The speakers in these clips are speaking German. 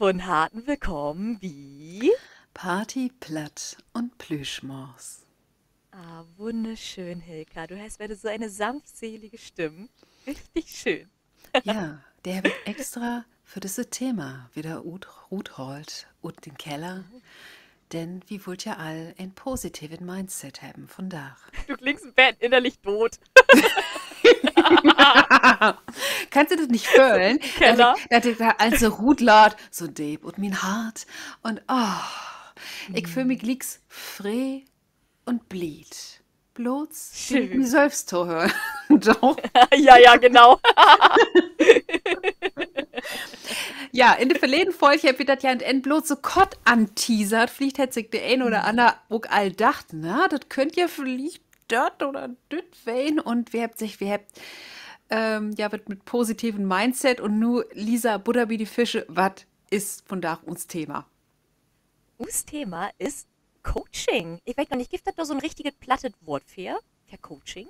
von harten Willkommen wie? Party, Platt und Plüschmaus. Ah, wunderschön, Hilka. Du hast wieder so eine sanftselige Stimme. Richtig schön. Ja, der wird extra für das Thema wieder Ruth holt und den Keller, Oh. denn wir wollt ja all ein positiven Mindset haben von da. Du klingst im Bett innerlich tot. Kannst du das nicht So fühlen? im Keller. Dass ich da also Ruth laut, so deep und mein Hart und ich fühl mich Hm, lieg's frei und blied. Bloß, will ich mich schön. selbst zuhören. Doch. Ja, ja, genau. Ja, in der verleden Folge hab ich das ja in bloß so Kott anteasert. Vielleicht hätte sich der ein oder Hm. andere auch all gedacht, na, das könnt ja vielleicht dort oder dort wehen. Und wir habt, ja, wird mit positiven Mindset und nur Lisa Butter wie die Fische, was ist von da uns Thema? Das Thema ist Coaching. Ich weiß noch nicht, gibt es da so ein richtiges plattes Wort für Coaching?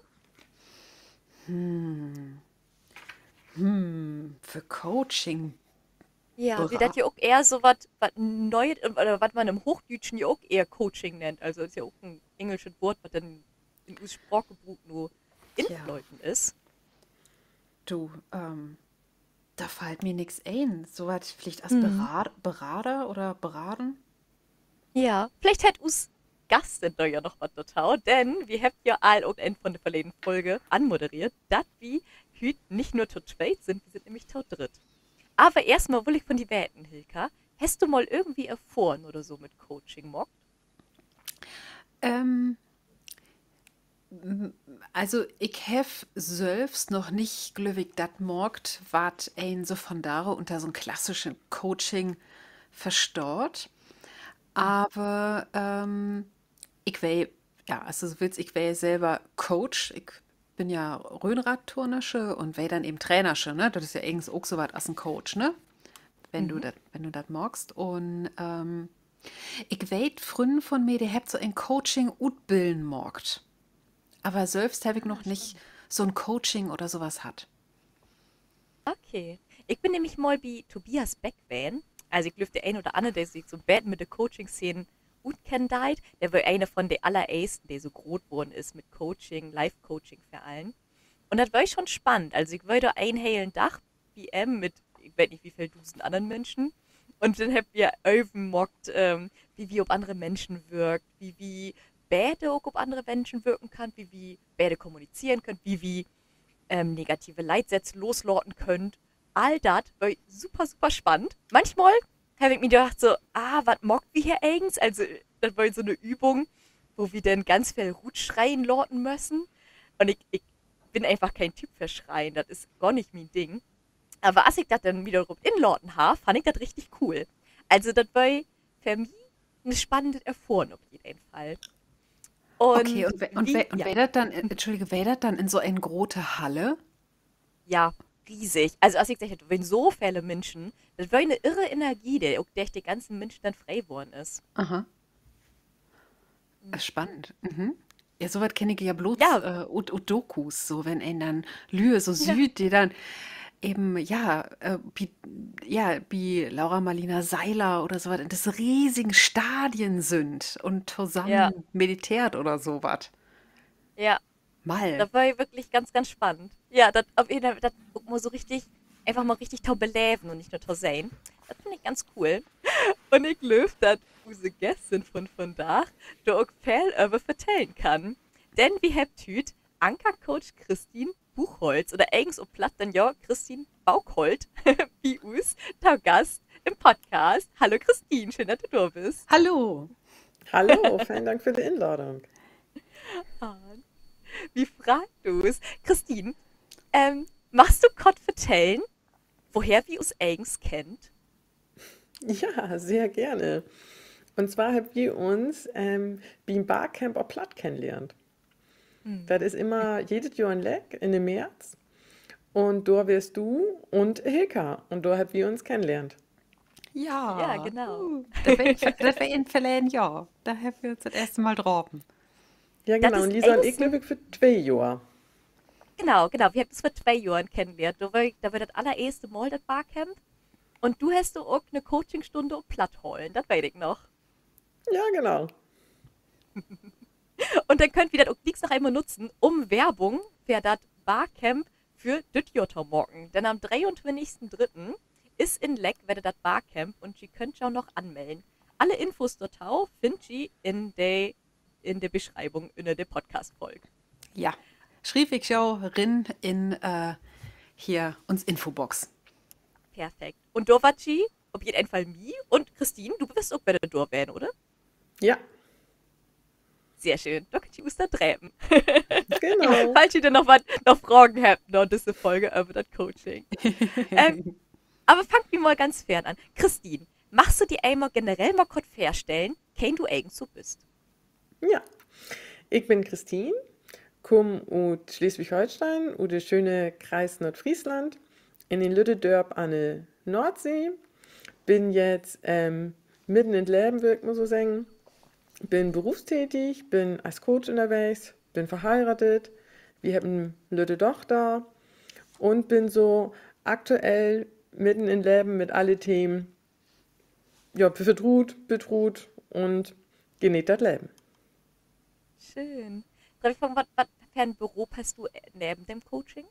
Für Coaching. Ja, wie das Bera ja auch eher so was Neues, oder was man im Hochdütschen ja auch eher Coaching nennt. Also ist ja auch ein englisches Wort, was dann in uns Sprachgebrauch nur Tja, infleuten ist. du, da fällt mir nix ein. So was vielleicht als Mhm. Berater oder Beraten? Ja, vielleicht hat uns Gast da ja noch was total, denn wir haben ja all auch ein von der verleden Folge anmoderiert, dass wir heute nicht nur tot zweit sind, wir sind nämlich tot dritt. Aber erstmal will ich von die Werten, Hilka. Hast du mal irgendwie erfahren oder so mit Coaching mockt? Ähm, Also ich habe selbst noch nicht glücklich dat morgt, wat ein so von da unter so einem klassischen Coaching verstaut. Aber ich wär, ja, also so willst, ich wär selber Coach. Ich bin ja Röhnrad-Turnersche und wär dann eben Trainersche, ne? Das ist ja irgendwie auch so was als ein Coach, ne? Mhm. Wenn du das magst. Und ich weet frühen von mir, der habt so ein Coaching utbilden morgt. Aber selbst habe ich Ah, noch nicht spannend. so ein Coaching oder sowas hat. Okay. Ich bin nämlich mal bei Tobias Beck gewesen. Also ich glaube, der ein oder andere, der sich so bad mit der Coaching-Szene gut kennt, der war einer von den allerersten, der so groß geworden ist mit Coaching, Live-Coaching für allen. Und das war schon spannend. Also ich war da ein hellen Dach, BM mit, ich weiß nicht wie viel Dutzend anderen Menschen. Und dann habt ihr mockt, wie auf andere Menschen wirkt, wie Bäde auch auf andere Menschen wirken kann, wie Bäde kommunizieren können, wie negative Leitsätze loslauten könnt. All das war super, super spannend. Manchmal habe ich mir gedacht so, was mockt wir hier eigens? Also, das war so eine Übung, wo wir dann ganz viel Rutschreien lauten müssen. Und ich bin einfach kein Typ für Schreien. Das ist gar nicht mein Ding. Aber als ich das dann wiederum inlauten habe, fand ich das richtig cool. Also, das war für mich eine spannende Erfahrung auf jeden Fall. Okay, Und und, wie, und ja, wär das dann, Entschuldige, wär das dann in so eine große Halle? ja, riesig. Also, als ich gesagt habe, wenn so viele Menschen, das war eine irre Energie, der die ganzen Menschen dann frei geworden ist. Aha, spannend. Mhm. Ja, soweit kenne ich ja bloß Ja, ut Dokus, so wenn ein dann Lühe so ja, süd, die dann eben, ja, wie Laura Marlina Seiler oder so was, in das riesigen Stadien sind und ja, zusammen meditiert oder sowas. ja. Mal. Das war wirklich ganz, ganz spannend. Ja, das auf jeden Fall, das mal so richtig, einfach mal richtig tau beleben und nicht nur tau sein. Das finde ich ganz cool. Und ich glaube, dass unsere Gästin von da da auch viel über vertellen kann. Denn wir haben heute Anker-Coach Christine Buchholz oder eigens so platt dann ja Christine Baukholt wie uns, der Gast im Podcast. Hallo Christine, schön, dass du da bist. Hallo. Hallo, vielen Dank für die Einladung. Ah, wie fragt du es? Christine, machst du Gott vertellen, woher wir uns eigens kennt? Ja, sehr gerne. Und zwar haben wir uns beim Barcamp auf Platt kennengelernt. Hm. Das ist immer jedes Jahr ein Leck in dem März. Und da wirst du und Hilka. Und da haben wir uns kennengelernt. Ja, Ja, genau. das wär in Verlähen, ja. Da haben wir uns das erste Mal getroffen. Ja, Das genau. Und ist Lisa und ich, eigens glaube ich, für 2 Jahre. genau, genau. Wir haben uns vor 2 Jahren kennengelernt. Da war das allererste Mal das Barcamp. Und du hast auch eine Coachingstunde um platt holen, das weiß ich noch. Ja, genau. Und dann könnt ihr das auch nichts noch einmal nutzen, um Werbung für das Barcamp für das Jahr morgen. Denn am 23.03. ist in Leck wieder das Barcamp und ihr könnt ja auch noch anmelden. Alle Infos dort findet ihr in der Beschreibung in der Podcast-Folge. Ja, schrieb ich auch rin in hier uns Infobox. Perfekt. Und Dovaci, auf jeden Fall mir und Christine, du wirst auch bei der Dor werden, oder? Ja, Sehr schön. Da könnt ihr uns da treiben. genau. Falls ihr denn noch Fragen habt, noch diese Folge über das Coaching. Aber fangt wie mal ganz fern an. Christine, machst du dir einmal generell mal kurz vorstellen, ken du eigentlich so bist? Ja, ich bin Christine, komme aus Schleswig-Holstein, aus dem schönen Kreis Nordfriesland, in den Lüttedörp an der Nordsee. Bin jetzt mitten in Leben, würde ich mal so sagen. Bin berufstätig, bin als Coach unterwegs, bin verheiratet, wir haben eine Lütte Tochter und bin so aktuell mitten im Leben mit alle Themen, ja, vertraut, betraut und genießt das Leben. Schön. Darf ich fragen, was für ein Beruf hast du neben dem Coaching?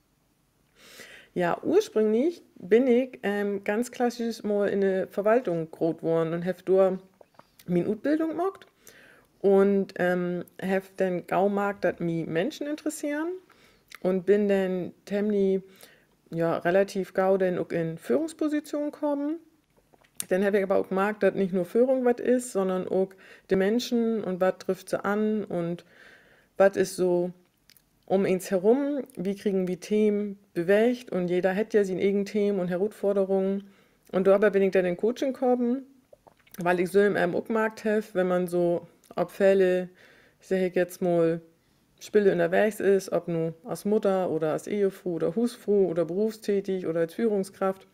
Ja, ursprünglich bin ich ganz klassisch mal in der Verwaltung groß geworden und habe dort meine Ausbildung gemacht und habe dann gemerkt, dass mich Menschen interessieren und bin dann ziemlich, ja, relativ gau dann auch in Führungspositionen gekommen. Dann habe ich aber auch gemerkt, dass nicht nur Führung was ist, sondern auch die Menschen und was trifft sie an und was ist so um uns herum, wie kriegen wir Themen bewegt und jeder hat ja seine eigenen Themen und Herausforderungen. Und dabei bin ich dann in Coaching gekommen, weil ich so im auch gemerkt habe, wenn man so ob Fälle, ich sage jetzt mal, Spille unterwegs ist, ob nur als Mutter oder als Ehefrau oder Hausfrau oder berufstätig oder als Führungskraft,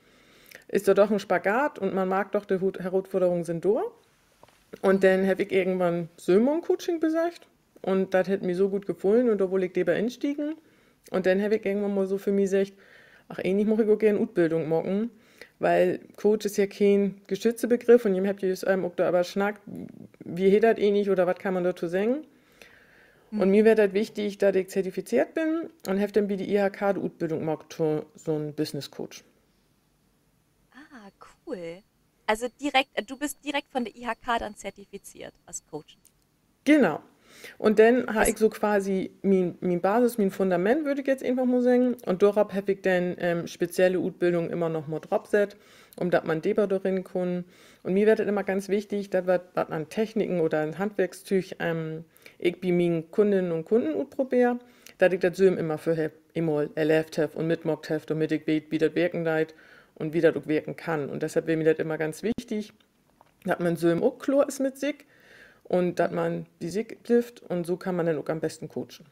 ist da doch ein Spagat und man mag doch, die Herausforderungen sind da. Und dann habe ich irgendwann Sömon-Coaching besucht und das hat mir so gut gefallen und da wollte ich lieber einsteigen. Und dann habe ich irgendwann mal so für mich gesagt, ach, eigentlich mache ich auch gerne Ausbildung machen, weil Coach ist ja kein geschützter Begriff und ihr habt jetzt auch da aber schnackt, wie geht das nicht oder was kann man dazu sagen. Und mir wäre das wichtig, dass ich zertifiziert bin und habe dann wie die IHK die Ausbildung gemacht, so ein Business Coach. Ah, cool. Also du bist direkt von der IHK dann zertifiziert als Coach. Genau. Und dann habe Was? ich so quasi mein Basis, mein Fundament, würde ich jetzt einfach mal sagen. Und darauf habe ich dann spezielle Ausbildung immer noch mal draufgesetzt, um dass man deber darin kann. Und mir wird das immer ganz wichtig, dass was an Techniken oder an Handwerkstüch ich bei meinen Kundinnen und Kunden ausprobiere, dass ich das so immer für einmal erlebt habe und mitgemacht habe, damit ich weiß, wie das wirken geht und wie das auch wirken kann. Und deshalb wäre mir das immer ganz wichtig, dass man so im auch klar ist mit sich und dass man die sich trifft und so kann man dann auch am besten coachen.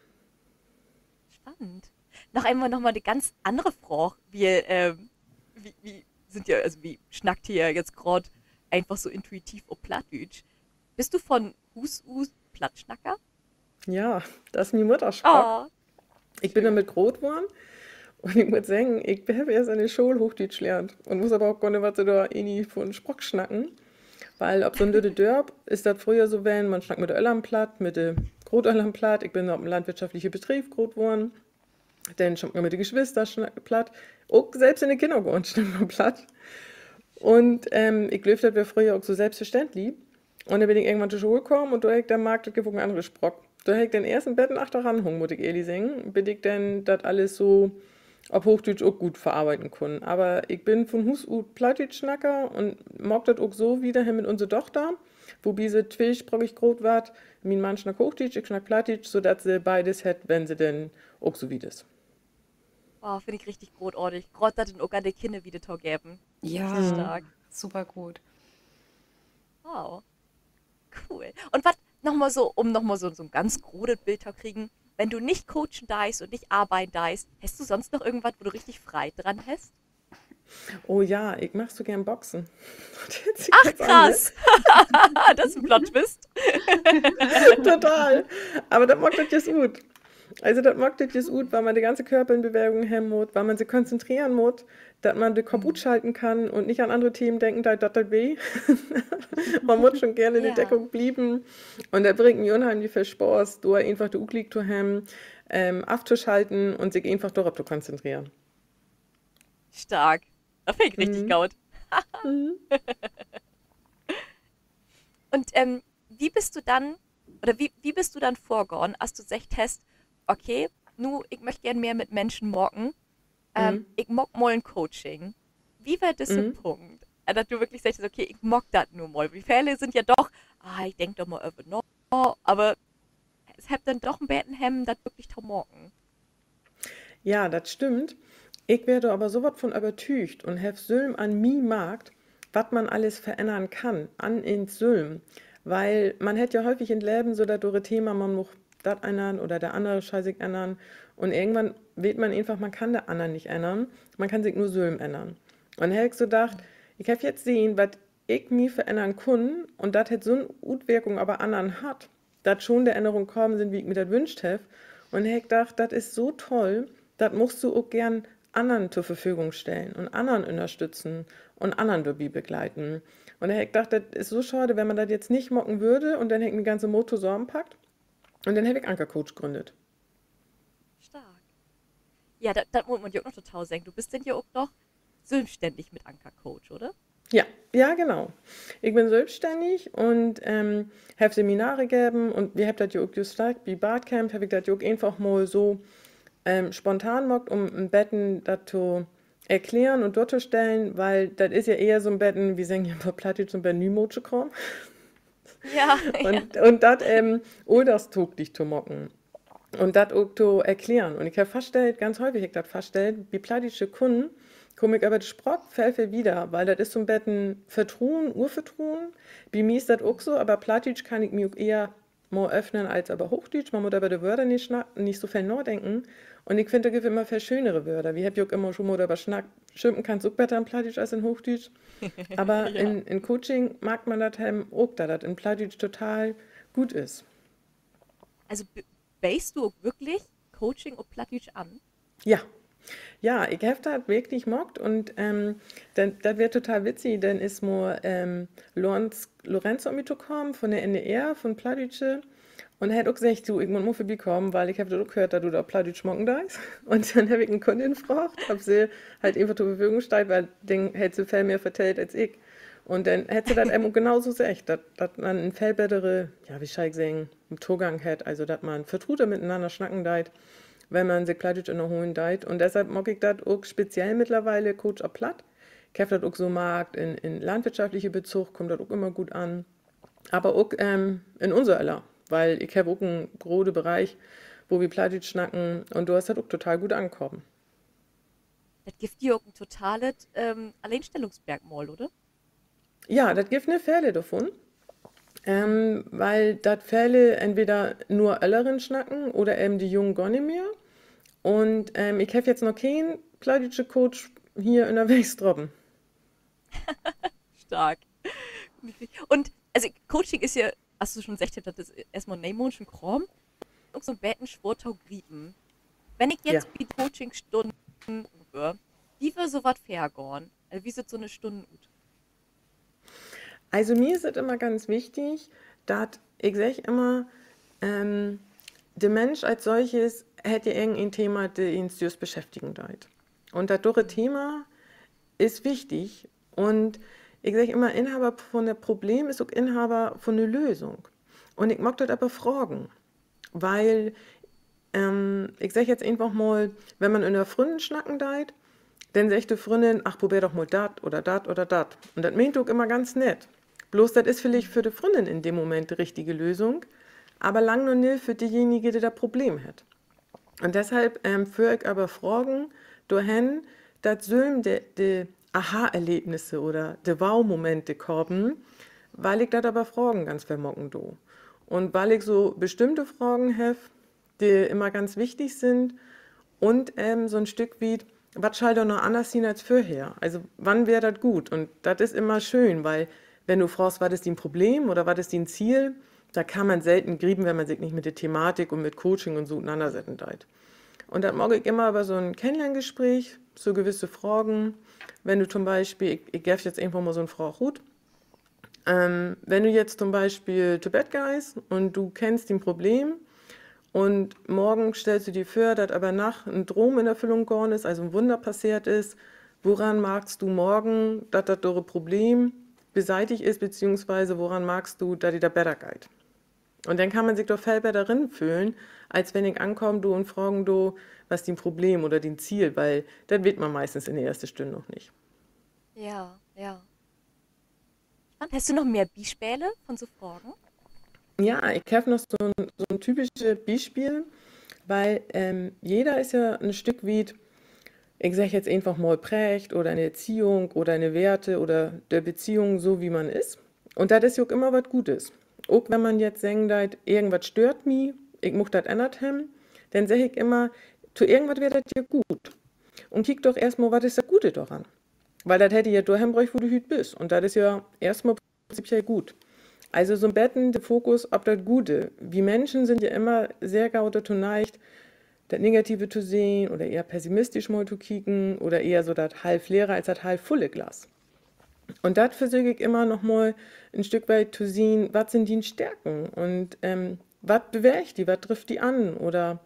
Spannend. Noch mal eine ganz andere Frage. Wie sind ja, also wie schnackt hier jetzt gerade einfach so intuitiv auf Plattdeutsch? Bist du von Hus aus Plattschnacker? Ja, das ist meine Muttersprache. Oh, Ich bin schön. damit groß geworden und ich muss sagen, ich habe erst in der Schule Hochdeutsch gelernt und muss aber auch gar nicht, was sie da irgendwie von Sprock schnacken. Weil ob so ein Lütte Dörp ist das früher so, wenn man schnackt mit der Öll am Platt, mit der Großöl am Platt. Ich bin auf einem landwirtschaftlichen Betrieb groß geworden. Dann schnackt man mit den Geschwistern platt. Auch selbst in den Kindergarten schnackt man platt. Und ich glaube, das wäre früher auch so selbstverständlich. Und dann bin ich irgendwann zur Schule gekommen und da habe ich dann Markt gefunden, andere Sprock. Da habe ich den ersten Betten achter ranhungen, muss ich ehrlich sagen, bin ich dann das alles so auf Hochdeutsch auch gut verarbeiten können. Aber ich bin von Hus aus Plattdeutsch-Schnacker und mag das auch so wieder mit unserer Tochter, wobei sie zweisprachig groß wird. Mein Mann schnackt Hochdeutsch, ich schnack Plattdeutsch, sodass sie beides hat, wenn sie denn auch so wie das. Oh, finde ich richtig großartig. Gerade dass den auch an die Kinder wieder Tag geben. Sehr Ja, stark. super gut. Wow, cool. Und was nochmal so, um nochmal so ein ganz großes Bild zu kriegen, wenn du nicht coachen deist und nicht arbeiten deist, hast du sonst noch irgendwas, wo du richtig frei dran hast? Oh ja, ich mach so gern Boxen. Das hört sich Ach, jetzt an, ne? krass. Das ist ein Plot-Twist. Total. Aber das mag das jetzt gut. Also das mag das just gut, weil man die ganze Körper in Bewegung hemmen muss, weil man sich konzentrieren muss, dass man den Kopf Mhm. schalten kann und nicht an andere Themen denken, da das weh. Man muss schon gerne in der Ja, Deckung bleiben. Und das bringt mir unheimlich viel Spaß, da einfach die Uklik zu hemmen, abzuschalten und sich einfach darauf zu konzentrieren. stark. Das finde ich richtig Mhm. gut. Mhm. Und wie bist du dann, oder wie bist du dann vorgegangen, als du gesagt hast, okay, nu, ich möchte gern mehr mit Menschen morgen, Mhm. ich mag mal ein Coaching. Wie war das Mhm. Punkt? Dass du wirklich sagst, okay, ich mag das nur mal. Wie viele sind ja doch, ich denke doch mal über noch, aber es hat dann doch ein Bettenhemmen, das wirklich zu morgen. Ja, das stimmt. Ich werde aber so was von übertücht und have Sülm an mi Markt, was man alles verändern kann, an in Sülm. Weil man hätte ja häufig in Leben so das dore Thema, man muss das ändern oder der andere scheißig ändern. Und irgendwann weht man einfach, man kann der anderen nicht ändern. Man kann sich nur Sülm ändern. Und hätte ich so gedacht, ich habe jetzt sehen, was ich mir verändern kann und das hätte so eine Utwirkung aber anderen hat, dass schon der Änderung kommen sind, wie ich mir das wünscht habe. Und ich gedacht, das ist so toll, das musst du auch gern anderen zur Verfügung stellen und anderen unterstützen und anderen dabei begleiten. Und ich gedacht, das ist so schade, wenn man das jetzt nicht mocken würde und dann hätte ich die ganze Motto zusammenpackt und dann hätte ich Anker Coach gegründet. Stark. Ja, das muss man ja auch noch total sagen. Du bist denn ja auch noch selbstständig mit Anker Coach, oder? Ja, ja, genau. Ich bin selbstständig und habe Seminare gegeben und wir haben das ja auch just wie Bartcamp, habe ich das ja auch einfach mal so spontan mockt, um ein Betten das zu erklären und durchzustellen, weil das ist ja eher so ein Betten, wie sagen hier Plattdeutsch, so ein Betten Nümotsche kommen. Ja, ja. Und das, das tog dich zu mocken. Und das auch zu erklären. Und ich habe festgestellt, ganz häufig ich das festgestellt, wie plattdeutsche Kunden, komme ich aber das Sprach viel wieder, weil das ist so ein Betten Vertrauen, Urvertrauen. Bei mir ist das auch so, aber Plattdeutsch kann ich mir auch eher mehr öffnen als aber Hochdeutsch. Man muss aber die Wörter nicht so viel nachdenken. Und ich finde, da gibt immer viel schönere Wörter. Wie hab ich auch immer schon mal darüber schnackt. Schimpfen kannst du auch besser in Plattdeutsch als in Hochdeutsch. Aber Ja. in Coaching mag man das auch, da das in Plattdeutsch total gut ist. Also basest du auch wirklich Coaching auf Plattdeutsch an? Ja, ja, ich habe das wirklich mockt und das wird total witzig, dann ist mir Lorenzo mitgekommen von der NDR, von Plattdeutsche und er hat auch gesagt, du, ich muss vorbeikommen, weil ich habe das auch gehört, dass du da Plattdeutsch mocken darfst. Und dann habe ich eine Kundin gefragt, ob sie halt einfach zur Verfügung steht, weil den hätte sie viel mehr vertellt als ich. Und dann hätte sie das eben genauso gesagt, dass man ein viel bessere, ja, wie soll ich sagen, Zugang hat, also dass man vertrauter miteinander schnacken deit, wenn man sich Plattdeutsch in der Hohen deit. Und deshalb mag ich das auch speziell mittlerweile Coach auf Platt. Ich habe das auch so Markt, in landwirtschaftliche Bezug kommt das auch immer gut an. Aber auch in unser Aller, weil ich habe auch einen großen Bereich, wo wir Plattdeutsch schnacken und du hast das auch total gut ankommen. Das gibt dir auch ein totales Alleinstellungsmerkmal, oder? Ja, das gibt eine Fälle davon, weil das Fälle entweder nur Älteren schnacken oder eben die Jungen gar nicht mehr. Und ich habe jetzt noch keinen plattdeutsche Coach hier in der Wegstrobben. Stark. Und also Coaching ist ja, hast du schon gesagt, das ist erstmal Neymonschen Kram und so ein Betten Schwurtau Griepen. Wenn ich Ja. jetzt die Coachingstunden rufe, wie würde sowas fair gehen? Also wie sieht so eine Stunde aus? Also mir ist es immer ganz wichtig, dass ich sage immer, ähm, der Mensch als solches hätte irgendein Thema, das ihn just beschäftigen deit. Und das dore Thema ist wichtig. Und ich sage immer, Inhaber von der Problem ist auch Inhaber von der Lösung. Und ich mag das aber fragen, weil ich sage jetzt einfach mal, wenn man in der Freundin schnacken deit, dann sagt die Freundin, ach, probier doch mal dat oder dat oder dat. Und das meint auch immer ganz nett. Bloß das ist vielleicht für die Freundin in dem Moment die richtige Lösung, aber lang noch nicht für diejenige, die das Problem hat. Und deshalb führe ich aber Fragen dahin, dass sollen die Aha-Erlebnisse oder die Wow-Momente kommen, weil ich das aber Fragen ganz vermocken do. Und weil ich so bestimmte Fragen habe, die immer ganz wichtig sind und so ein Stück wie, was soll doch noch anders sein als vorher? Also wann wäre das gut? Und das ist immer schön, weil wenn du fragst, was ist dein Problem oder was ist dein Ziel, Da kann man selten grieben, wenn man sich nicht mit der Thematik und mit Coaching und so auseinandersetzen deit. Und dann mag ich immer über so ein Kennenlerngespräch, so gewisse Fragen. Wenn du zum Beispiel, ich gebe jetzt irgendwo mal so eine Frage gut, wenn du jetzt zum Beispiel zu Bett gehst und du kennst ein Problem und morgen stellst du dir vor, dass aber nach ein Traum in Erfüllung gegangen ist, also ein Wunder passiert ist, woran magst du morgen, dass das dein Problem beseitigt ist, beziehungsweise woran magst du, dass dir da besser geht? Und dann kann man sich doch viel besser drin fühlen, als wenn ich ankomme du und fragen du, was dein Problem oder dein Ziel, weil das wird man meistens in der ersten Stunde noch nicht. Ja, ja. Spannend. Hast du noch mehr Beispiele von so Fragen? Ja, ich habe noch so ein typisches Beispiel, weil jeder ist ja ein Stück weit, ich sage jetzt einfach mal prägt oder eine Erziehung oder eine Werte oder der Beziehung so, wie man ist. Und das ist ja auch immer was Gutes. Auch wenn man jetzt sagt, irgendwas stört mich, ich muss das ändert haben, dann sage ich immer, zu irgendwas wird das dir gut. Und kick doch erstmal, was ist das Gute daran? Weil das hätte ja daheim bräucht, wo du heute bist. Und das ist ja erstmal prinzipiell gut. Also so ein Betten, der Fokus auf das Gute. Wir Menschen sind ja immer sehr gaut dazu neigt, das Negative zu sehen oder eher pessimistisch mal zu kicken oder eher so das halb leere als das halb volle Glas. Und das versuche ich immer noch mal ein Stück weit zu sehen, was sind die Stärken und was bewegt die, was trifft die an oder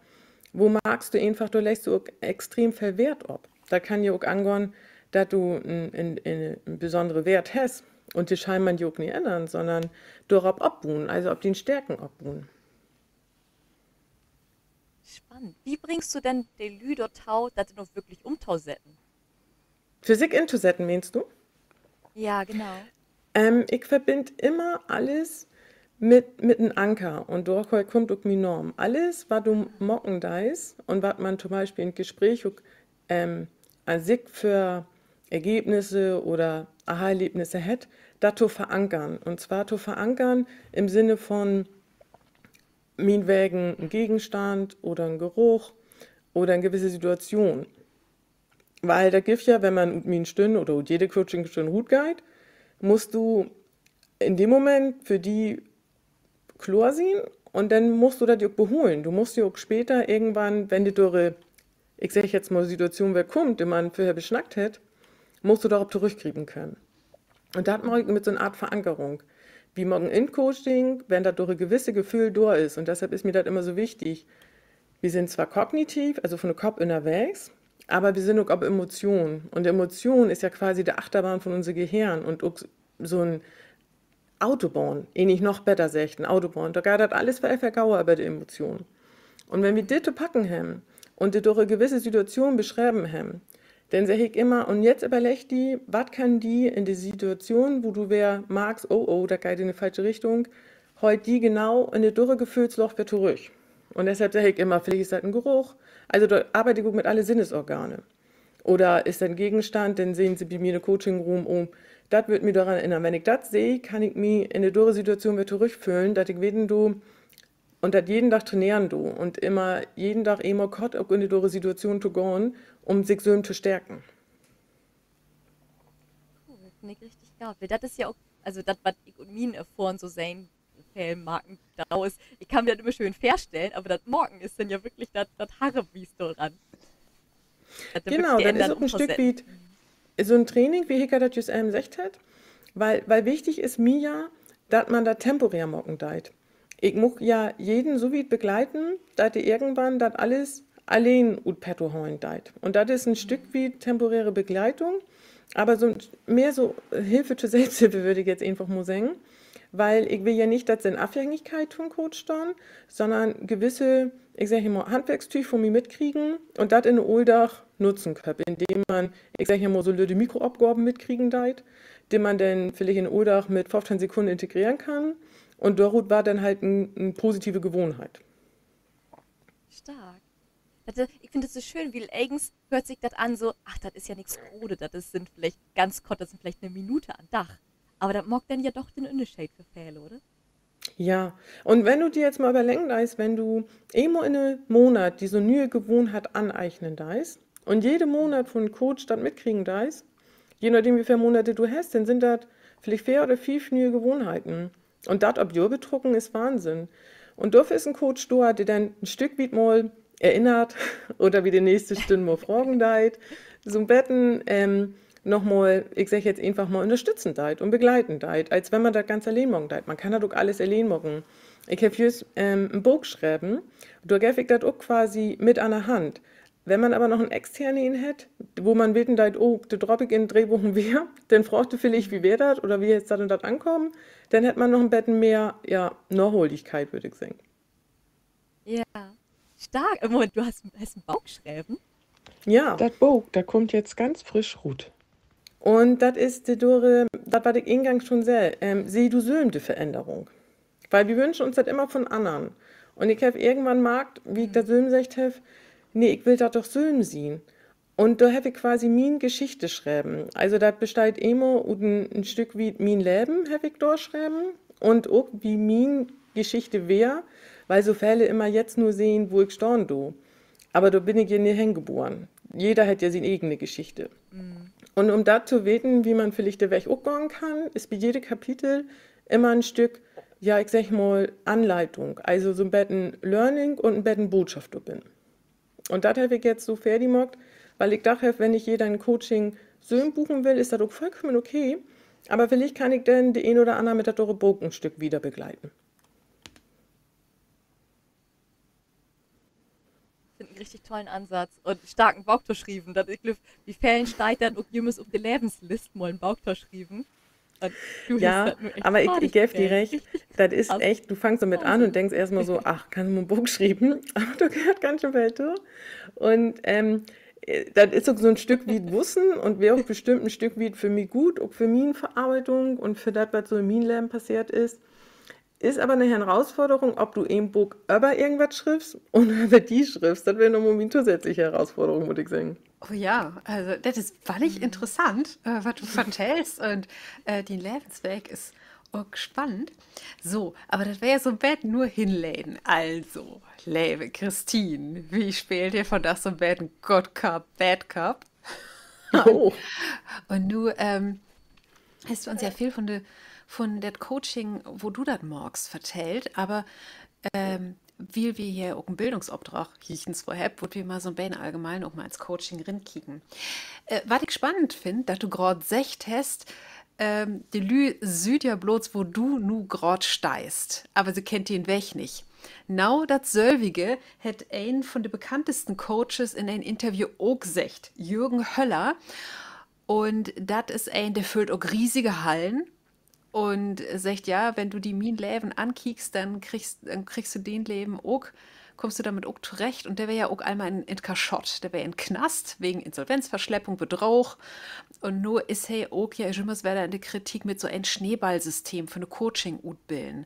wo magst du einfach, du lässt du auch extrem viel Wert ab. Da kann ja auch angehen, dass du einen besonderen Wert hast und die scheint man die auch nicht ändern, sondern darauf abbuhen, also auf den Stärken abbuhen. Spannend. Wie bringst du denn den Lü dort tau, dass du noch wirklich umtausetten? Physik intusetten, meinst du? Ja, genau. Ich verbinde immer alles mit einem Anker und dort kommt auch meine Norm. Alles, was du mocken deis und was man zum Beispiel im Gespräch auch, an sich für Ergebnisse oder Aha-Erlebnisse hat, das zu verankern. Und zwar zu verankern im Sinne von meinetwegen ein Gegenstand oder ein Geruch oder eine gewisse Situation. Weil da gibt ja, wenn man mit mir Stunde oder jede Coaching-Stunde gut geht, musst du in dem Moment für die klar sein und dann musst du das auch beholen. Du musst ja auch später irgendwann, wenn die durch, ich sag jetzt mal, Situation wer kommt, die man vorher beschnackt hat, musst du darauf zurückkriegen können. Und das mache ich mit so einer Art Verankerung. Wie morgen in Coaching, wenn da durch ein gewisses Gefühl da ist. Und deshalb ist mir das immer so wichtig. Wir sind zwar kognitiv, also von der Kopf unterwegs, aber wir sind auch auf Emotionen. Und Emotion ist ja quasi der Achterbahn von unserem Gehirn und auch so ein Autobahn, ähnlich noch besser sagt, ein Autobahn. Da geht das alles vergauer bei der Emotion. Und wenn wir das zu packen haben und das durch eine gewisse Situation beschreiben haben, dann sage ich immer, und jetzt überleg die, was kann die in der Situation, wo du wer magst, oh, oh, da geht in die falsche Richtung, heute die genau in das dürre Gefühlsloch wieder zurück. Und deshalb sage ich immer, vielleicht ist das ein Geruch. Also da arbeite ich gut mit alle Sinnesorgane. Oder ist ein Gegenstand, dann sehen Sie bei mir eine Coaching-Room um. Das wird mich daran erinnern. Wenn ich das sehe, kann ich mich in der dürre Situation wieder zurückfühlen, dass ich jeden du und das jeden Tag trainieren du und immer jeden Tag immer Gott auch in die dürre Situation zu gehen, um sich so zu stärken. Cool, finde ich richtig geil. Weil das ist ja auch, also das, was ich und Minen erfahren, so sein Fellmarken daraus. Ich kann mir das immer schön feststellen, aber das Morgen ist dann ja wirklich das Haare-Biest dran. Dass du wirklich Genau, die das ist ändern auch ein Stück umversetzen. wie so ein Training, wie Hicker das just gesagt hat, weil wichtig ist mir ja, dass man da temporär mocken deit. Ich muss ja jeden so weit begleiten, dass die irgendwann das alles allein ut petto holen deit. Und das ist ein Stück wie temporäre Begleitung, aber so mehr so Hilfe zur Selbsthilfe würde ich jetzt einfach mal sagen, weil ich will ja nicht, dass sie in Abhängigkeit von Coach stehen, sondern gewisse, ich sage immer, Handwerkstücher von mir mitkriegen und das in den Alltag nutzen können, indem man, ich sage immer, so blöde Mikroabgaben mitkriegen deit, die man dann vielleicht in den Alltag mit 15 Sekunden integrieren kann und dort war dann halt eine positive Gewohnheit. Stark. Ich finde das so schön, weil eigens hört sich das an so, ach, das ist ja nichts Großes, das sind vielleicht ganz kurz, das sind vielleicht eine Minute am Dach. Aber das mag dann ja doch den Unterschied für Fälle, oder? Ja, und wenn du dir jetzt mal überlegen deist, wenn du immer in einem Monat diese neue Gewohnheit aneignen deist und jeden Monat von Coach das mitkriegen deist, je nachdem wie viele Monate du hast, dann sind das vielleicht 4 oder 5 neue Gewohnheiten. Und das ob Jür bedrucken ist Wahnsinn. Und dafür ist ein Coach da, der dann ein Stück wie mal erinnert oder wie die nächste Stunde mal fragen deit, so ein Betten nochmal, ich sag jetzt einfach mal unterstützen deit und begleiten deit, als wenn man das ganz allein machen deit. Man kann das auch alles allein machen. Ich habe jetzt ein Buch geschrieben, da gebe ich das auch quasi mit an der Hand. Wenn man aber noch einen externen hat, wo man wissen deit, oh, da drop ich in 3 Wochen wieder, dann fragt du vielleicht, wie wär das oder wie jetzt das und das ankommen, dann hätte man noch ein Betten mehr, ja, Nachholigkeit, würde ich sagen. Ja. Stark. Moment, hast einen Bauch geschrieben? Ja, Das Buch, da kommt jetzt ganz frisch Rut. und das ist die Dore, das war ich eingangs schon sehr, sieh du Söhm die Veränderung. Weil wir wünschen uns das immer von anderen. Und ich habe irgendwann markt, wie ich das Söhm gesagt habe, nee, ich will das doch Söhm sehen. Und da habe ich quasi min Geschichte schreiben. Also das besteht immer und ein Stück wie min Leben habe ich da schreiben und auch wie min Geschichte wär, weil so Fälle immer jetzt nur sehen, wo ich storn do. Aber da bin ich ja nie hingeboren. Jeder hat ja seine eigene Geschichte. Und um da zu wissen, wie man vielleicht den Weg umgehen kann, ist bei jedem Kapitel immer ein Stück, ja, ich sag mal, Anleitung. Also so ein Betten Learning und ein Betten Botschaft da bin. Und das habe ich jetzt so fertig gemacht, weil ich dachte, wenn ich jeder ein Coaching so buchen will, ist das auch vollkommen okay. Aber vielleicht kann ich dann die ein oder andere mit der Dore Burg ein Stück wieder begleiten. Finde einen richtig tollen Ansatz und starken Bauchtor schrieben. Das ich glaub, wie Fällen steigt dann auch jemand auf die Lebensliste mal einen Bauchtor schrieben. Und du hast Ja, das nur echt aber ich fertig gebe dir gekriegt. recht, Richtig das ist krass. echt, du fängst damit an und denkst erstmal so, ach, kann ich mal ein Buch geschrieben? Aber da gehört ganz schön viel zu. Und das ist auch so ein Stück wie Wissen und wäre auch bestimmt ein Stück wie für mich gut, auch für meine Verarbeitung und für das, was so in meinem Leben passiert ist. Ist aber eine Herausforderung, ob du im Buch über irgendwas schriftst und über die schriftst. Das wäre nochmal eine zusätzliche Herausforderung, würde ich sagen. Oh ja, also das ist wahnsinnig interessant, was du vertellst und die Lebensweg ist auch spannend. So, aber das wäre ja so ein Bett nur hinlegen. Also, liebe Christine, wie spielt ihr von das so ein Bett Good Cup, Bad Cup? Und, Oh, und nu hast du uns ja viel von der Coaching, wo du das morgens vertellt, aber weil wir hier auch einen Bildungsauftrag hiechens vorher, wo wir mal so ein bisschen allgemein auch mal ins Coaching rinkicken. Was ich spannend finde, dass du gerade secht hast, die Lü süd ja bloß, wo du nu grad steist, aber sie kennt den Weg nicht. Genau das Selbige hat ein von den bekanntesten Coaches in einem Interview auch gesagt, Jürgen Höller. Und das ist ein, der füllt auch riesige Hallen und sagt, ja, wenn du die Mien Leben ankiekst, dann kriegst du den Leben auch, kommst du damit auch zurecht. Und der wäre ja auch einmal in Kaschott, der wäre in Knast wegen Insolvenzverschleppung, Betrug. Und nur ist er auch ja immer wieder in der Kritik mit so einem Schneeballsystem für eine Coaching-Utbilden.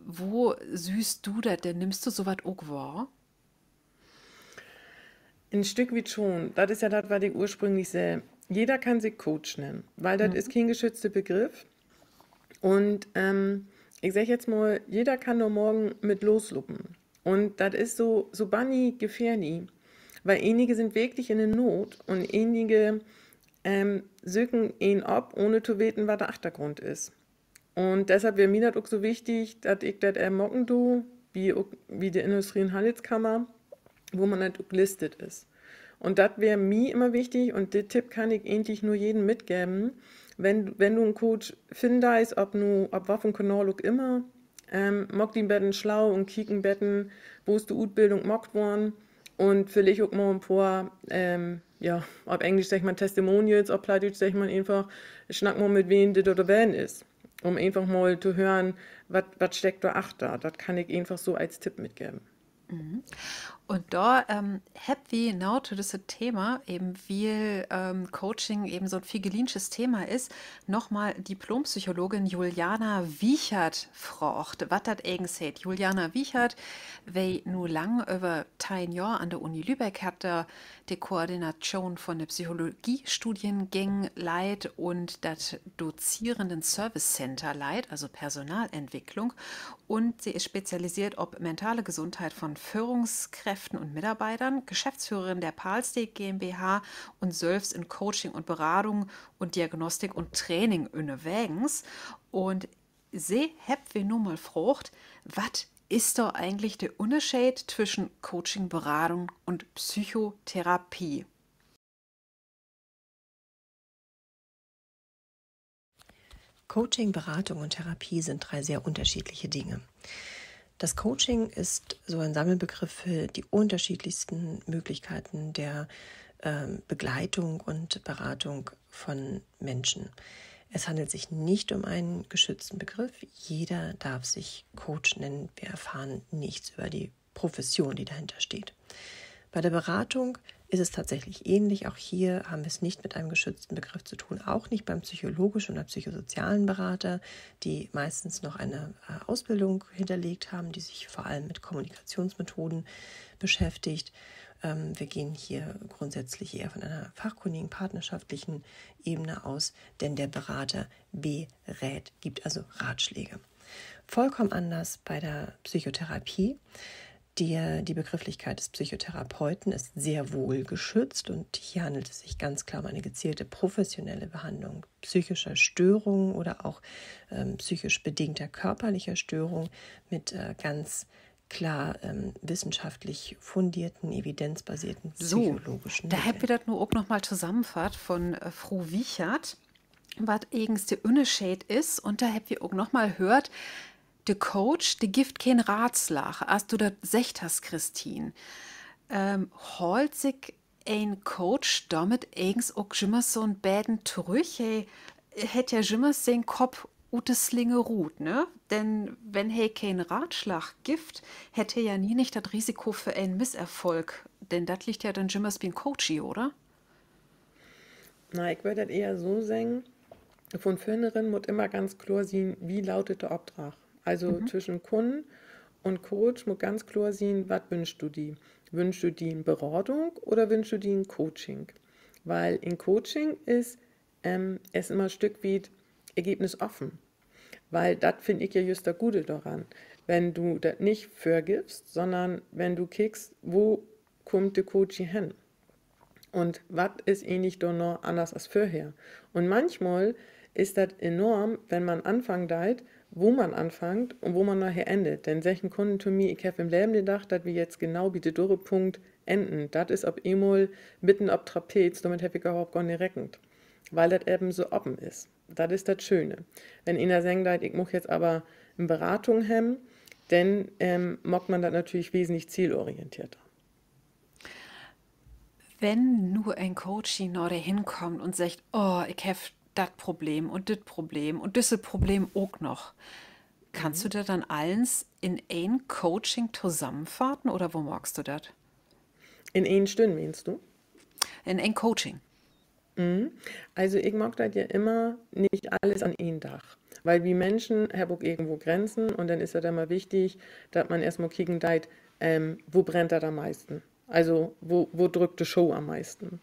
Wo süßt du das denn? Nimmst du sowas auch wahr? ein Stück wie schon. Das ist ja das, was ich ursprünglich sehe. Jeder kann sich Coach nennen, weil das ist kein geschützter Begriff. Und ich sage jetzt mal, jeder kann nur morgen mit losluppen. Und das ist so banni gefährlich, weil einige sind wirklich in der Not und einige suchen ihn ab, ohne zu wissen, was der Achtergrund ist. Und deshalb wäre mir das auch so wichtig, dass ich das ermocken do, wie die Industrie- und Handelskammer, wo man nicht gelistet ist. Und das wäre mir immer wichtig und den Tipp kann ich eigentlich nur jedem mitgeben. Wenn du einen Coach findest, ob Waffenkanal auch immer, mock die Betten schlau und kicken Betten, wo ist die Utbildung mockt worden und vielleicht auch mal ein paar, ja, auf Englisch sagt man Testimonials, auf Plattdeutsch sagt man einfach, schnack mal mit wem das oder wen ist, um einfach mal zu hören, was steckt da achter. Das kann ich einfach so als Tipp mitgeben. Und da habt wir genau zu diesem Thema, eben wie Coaching eben so ein figelinsches Thema ist, nochmal Diplompsychologin Juliana Wiechert fragt, was das eigentlich sagt. Juliana Wiechert, weil nur lang über 10 Jahre an der Uni Lübeck hat da die Koordination von der Psychologiestudiengängen leit und das Dozierenden Service Center leit, also Personalentwicklung. Und sie ist spezialisiert auf mentale Gesundheit von Führungskräften und Mitarbeitern, Geschäftsführerin der Palsteg GmbH und selbst in Coaching und Beratung und Diagnostik und Training innewegens. Und sie habt wir nur mal gefragt, was ist da eigentlich der Unterschied zwischen Coaching, Beratung und Psychotherapie? Coaching, Beratung und Therapie sind 3 sehr unterschiedliche Dinge. Das Coaching ist so ein Sammelbegriff für die unterschiedlichsten Möglichkeiten der Begleitung und Beratung von Menschen. Es handelt sich nicht um einen geschützten Begriff. Jeder darf sich Coach nennen. Wir erfahren nichts über die Profession, die dahinter steht. Bei der Beratung ist es tatsächlich ähnlich. Auch hier haben wir es nicht mit einem geschützten Begriff zu tun, auch nicht beim psychologischen oder psychosozialen Berater, die meistens noch eine Ausbildung hinterlegt haben, die sich vor allem mit Kommunikationsmethoden beschäftigt. Wir gehen hier grundsätzlich eher von einer fachkundigen, partnerschaftlichen Ebene aus, denn der Berater berät, gibt also Ratschläge. Vollkommen anders bei der Psychotherapie. Die Begrifflichkeit des Psychotherapeuten ist sehr wohl geschützt und hier handelt es sich ganz klar um eine gezielte professionelle Behandlung psychischer Störungen oder auch psychisch bedingter körperlicher Störungen mit ganz klar wissenschaftlich fundierten, evidenzbasierten psychologischen Da habt ihr das nur auch noch mal zusammenfasst von Frau Wiechert, was eigens der Unterschied ist. Und da habt ihr auch noch mal gehört, der Coach, der gibt kein Ratschlag, als du das gesagt hast, Christine. Holt sich ein Coach damit eigens auch immer so ein Bäden zurück? Hey, hätte ja immer seinen Kopf ute Slinge ruht, ne? Denn wenn er keinen Ratschlag gibt, hätte er ja nie nicht das Risiko für einen Misserfolg. Denn das liegt ja dann immer wie ein Coachie, oder? Na, ich würde das eher so sagen, von vornherein muss immer ganz klar sein, wie lautet der Auftrag. Also zwischen Kunden und Coach muss ganz klar sein, was wünschst du dir? Wünschst du dir eine Beratung oder wünschst du dir ein Coaching? Weil in Coaching ist es immer ein Stück weit ergebnisoffen. Weil das finde ich ja just das Gute daran. Wenn du das nicht vergibst, sondern wenn du kickst, wo kommt der Coach hin? Und was ist ähnlich doch noch anders als vorher? Und manchmal ist das enorm, wenn man anfangen deit, wo man anfängt und wo man nachher endet. Denn solchen Kunden zu mir, ich habe im Leben gedacht, dass wir jetzt genau wie der Dürrepunkt enden. Das ist ob einmal mitten ob Trapez, damit habe ich überhaupt gar nicht gerechnet. Weil das eben so offen ist. Das ist das Schöne. Wenn einer sagt, ich muss jetzt aber eine Beratung haben, dann macht man das natürlich wesentlich zielorientierter. Wenn nur ein Coach noch hinkommt und sagt, oh, ich habe das Problem und dieses Problem auch noch, kannst du das dann alles in ein Coaching zusammenfassen oder wo magst du das? In 1 Stunde, meinst du? In ein Coaching. Also ich mag das ja immer nicht alles an einen Dach. Weil wie Menschen haben auch irgendwo Grenzen und dann ist es immer wichtig, dass man erstmal kicken deit, wo brennt das am meisten? Also wo drückt die Show am meisten?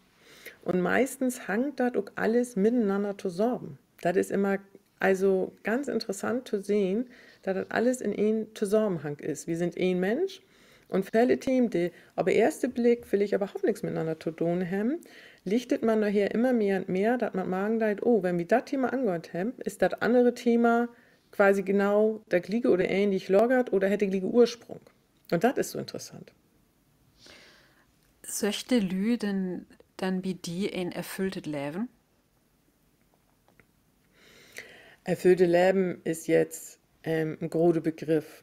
Und meistens hängt das auch alles miteinander zusammen. Das ist immer also ganz interessant zu sehen, dass das alles in einem Zusammenhang ist. Wir sind ein Mensch und viele Themen, die aber erste Blick will ich überhaupt nichts miteinander zu tun haben, lichtet man nachher immer mehr und mehr, dass man magen deit, oh, wenn wir das Thema angehört haben, ist das andere Thema quasi genau das gleiche oder ähnlich lagert oder hätte gleiche Ursprung. Und das ist so interessant. Söchte Lü denn dann wie die ein erfülltes Leben? Erfüllte Leben ist jetzt ein großer Begriff.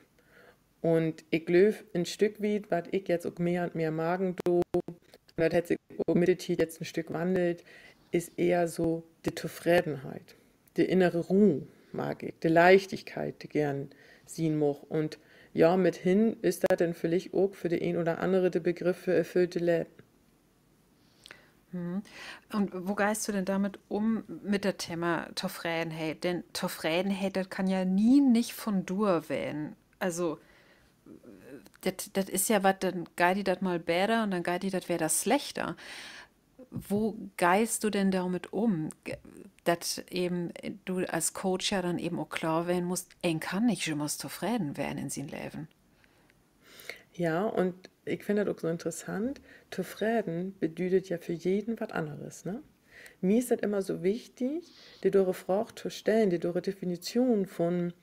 Und ich glaube, ein Stück weit, was ich jetzt auch mehr und mehr magen do, und das hat sich auch mit der Zeit jetzt ein Stück wandelt, ist eher so die Zufriedenheit, die innere Ruhe mag ich, die Leichtigkeit, die gern sehen mag. Und ja, mithin ist das dann vielleicht auch für den ein oder andere der Begriff für erfüllte Leben. Und wo gehst du denn damit um mit dem Thema Zufriedenheit? Denn Zufriedenheit, das kann ja nie nicht von Dur werden. Also, das ist ja was, dann geht die das mal besser und dann geht die das wieder schlechter. Wo gehst du denn damit um? Dass eben du als Coach ja dann eben auch klar werden musst, ein kann nicht immer zufrieden werden in seinem Leben. Ja, und ich finde das auch so interessant. Zufrieden bedeutet ja für jeden was anderes, ne? Mir ist das immer so wichtig, die dore Frage zu stellen, die dore Definition von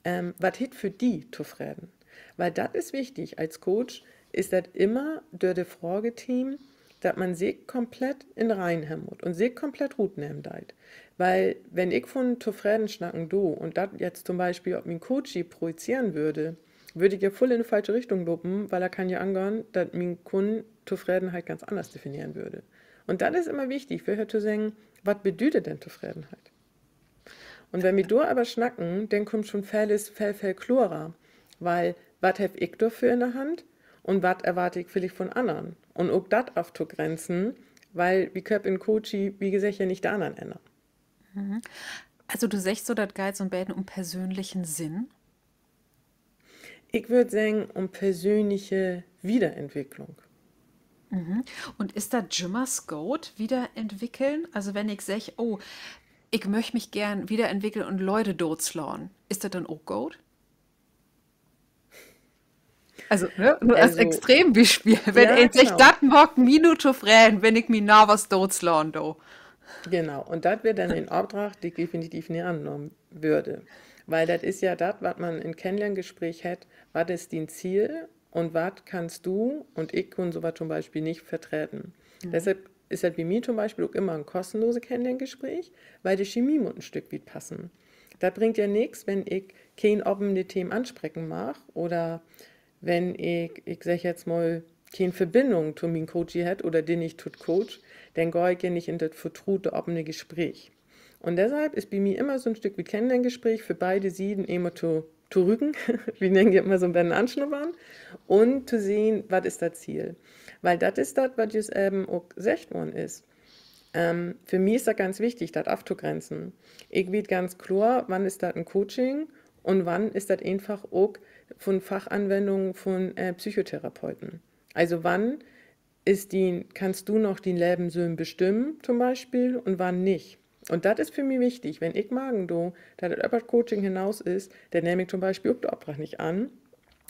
was hit für die zufrieden. Weil das ist wichtig. Als Coach ist das immer durch das Frageteam, dass man sich komplett in rein muss und sich komplett Routen nehmen deit. Weil wenn ich von zufrieden schnacken do und das jetzt zum Beispiel auf mein Coach projizieren würde, würde ich ja voll in die falsche Richtung lopen, weil er kann ja angehen, dass mein Kunde Zufriedenheit ganz anders definieren würde. Und das ist immer wichtig, für zu sagen, was bedeutet denn Zufriedenheit? Und wenn wir da aber schnacken, dann kommt schon viel klarer, weil was habe ich dafür in der Hand und was erwarte ich vielleicht von anderen? Und auch das aufzugrenzen, weil wir können in Coaching, wie gesagt, ja nicht der anderen ändern. Also du sagst so, das geht so ein bisschen um persönlichen Sinn. Ich würde sagen, um persönliche Wiederentwicklung. Und ist da Jimmers Goat wiederentwickeln? Also wenn ich sage, oh, ich möchte mich gern wiederentwickeln und Leute totschlagen, ist das dann auch Goat? Also, ne, nur als Also, Extrembeispiel. Wenn ja, ich sage, genau. das mag Minute fragen, wenn ich mir nah was totschlagen do. Genau, und das wäre dann ein Auftrag, den ich definitiv nicht annehmen würde. Weil das ist ja das, was man im Kennenlerngespräch hat, was ist dein Ziel und was kannst du und ich kann sowas zum Beispiel nicht vertreten. Deshalb ist das bei mir zum Beispiel auch immer ein kostenloses Kennenlerngespräch, weil die Chemie muss ein Stück weit passen. Das bringt ja nichts, wenn ich kein offene Themen ansprechen mag oder wenn ich sag jetzt mal, keine Verbindung zu meinem Coach hat oder den ich tut Coach, dann gehe ich ja nicht in das vertraute, offene Gespräch. Und deshalb ist bei mir immer so ein Stück wie Kennenlerngespräch für beide Seiten immer zu rücken, wir nennen die immer so ein bisschen anschnuppern, und zu sehen, was ist das Ziel. Weil das ist das, was jetzt eben auch gesagt worden ist. Für mich ist das ganz wichtig, das abzugrenzen. Ich weiß ganz klar, wann ist das ein Coaching und wann ist das einfach auch von Fachanwendungen von Psychotherapeuten. Also wann kannst du noch den Lebenssinn bestimmen zum Beispiel und wann nicht. Und das ist für mich wichtig. Wenn ich magen do, dass das über Coaching hinaus ist, dann nehme ich zum Beispiel auch den Auftrag nicht an,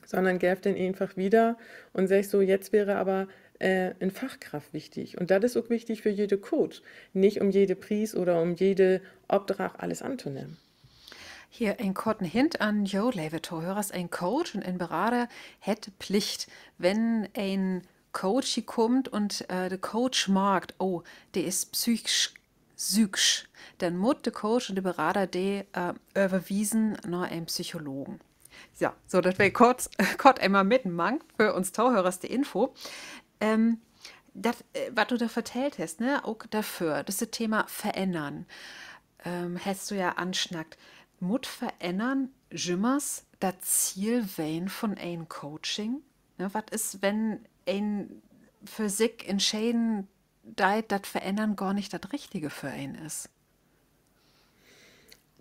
sondern gebe den einfach wieder und sage so, jetzt wäre aber eine Fachkraft wichtig. Und das ist auch wichtig für jede Coach. Nicht um jede Preis oder um jede Auftrag alles anzunehmen. Hier ein kurzen Hint an Jo Leveto. Hörers, ein Coach und ein Berater hätte Pflicht, wenn ein Coach hier kommt und der Coach merkt, oh, der ist psychisch, dann muss der Coach und der Berater die überwiesen nach einem Psychologen. Ja, so, das wäre kurz einmal mit dem Mank für uns Tauhörers die Info. Was du da vertellt hast, ne, auch dafür, das ist das Thema verändern. Hast du ja anschnackt. Mut verändern, Jimmers, das Ziel wählen von ein Coaching? Ne, was ist, wenn ein für sich entscheiden, das Verändern gar nicht das Richtige für einen ist?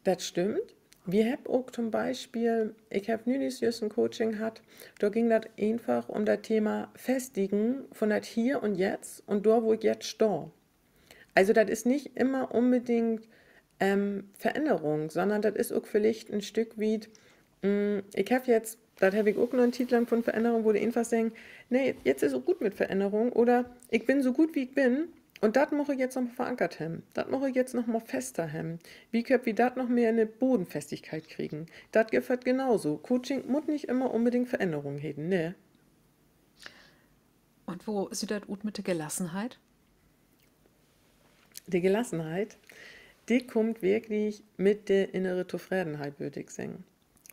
Das stimmt. Wir haben auch zum Beispiel, ich habe nüchtern just ein Coaching gehabt, da ging das einfach um das Thema Festigen von das Hier und Jetzt und da, wo ich jetzt stehe. Also das ist nicht immer unbedingt Veränderung, sondern das ist auch vielleicht ein Stück wie, ich habe jetzt, das habe ich auch noch einen Titel von Veränderung, wo die einfach sagen, nee, jetzt ist es gut mit Veränderung oder ich bin so gut, wie ich bin und das muss ich jetzt noch mal verankert haben. Das muss ich jetzt noch mal fester haben. Wie können wir das noch mehr in eine Bodenfestigkeit kriegen? Das gefällt genauso. Coaching muss nicht immer unbedingt Veränderung haben, ne? Und wo sieht das gut mit der Gelassenheit? Die Gelassenheit, die kommt wirklich mit der inneren Zufriedenheit, würde ich sagen.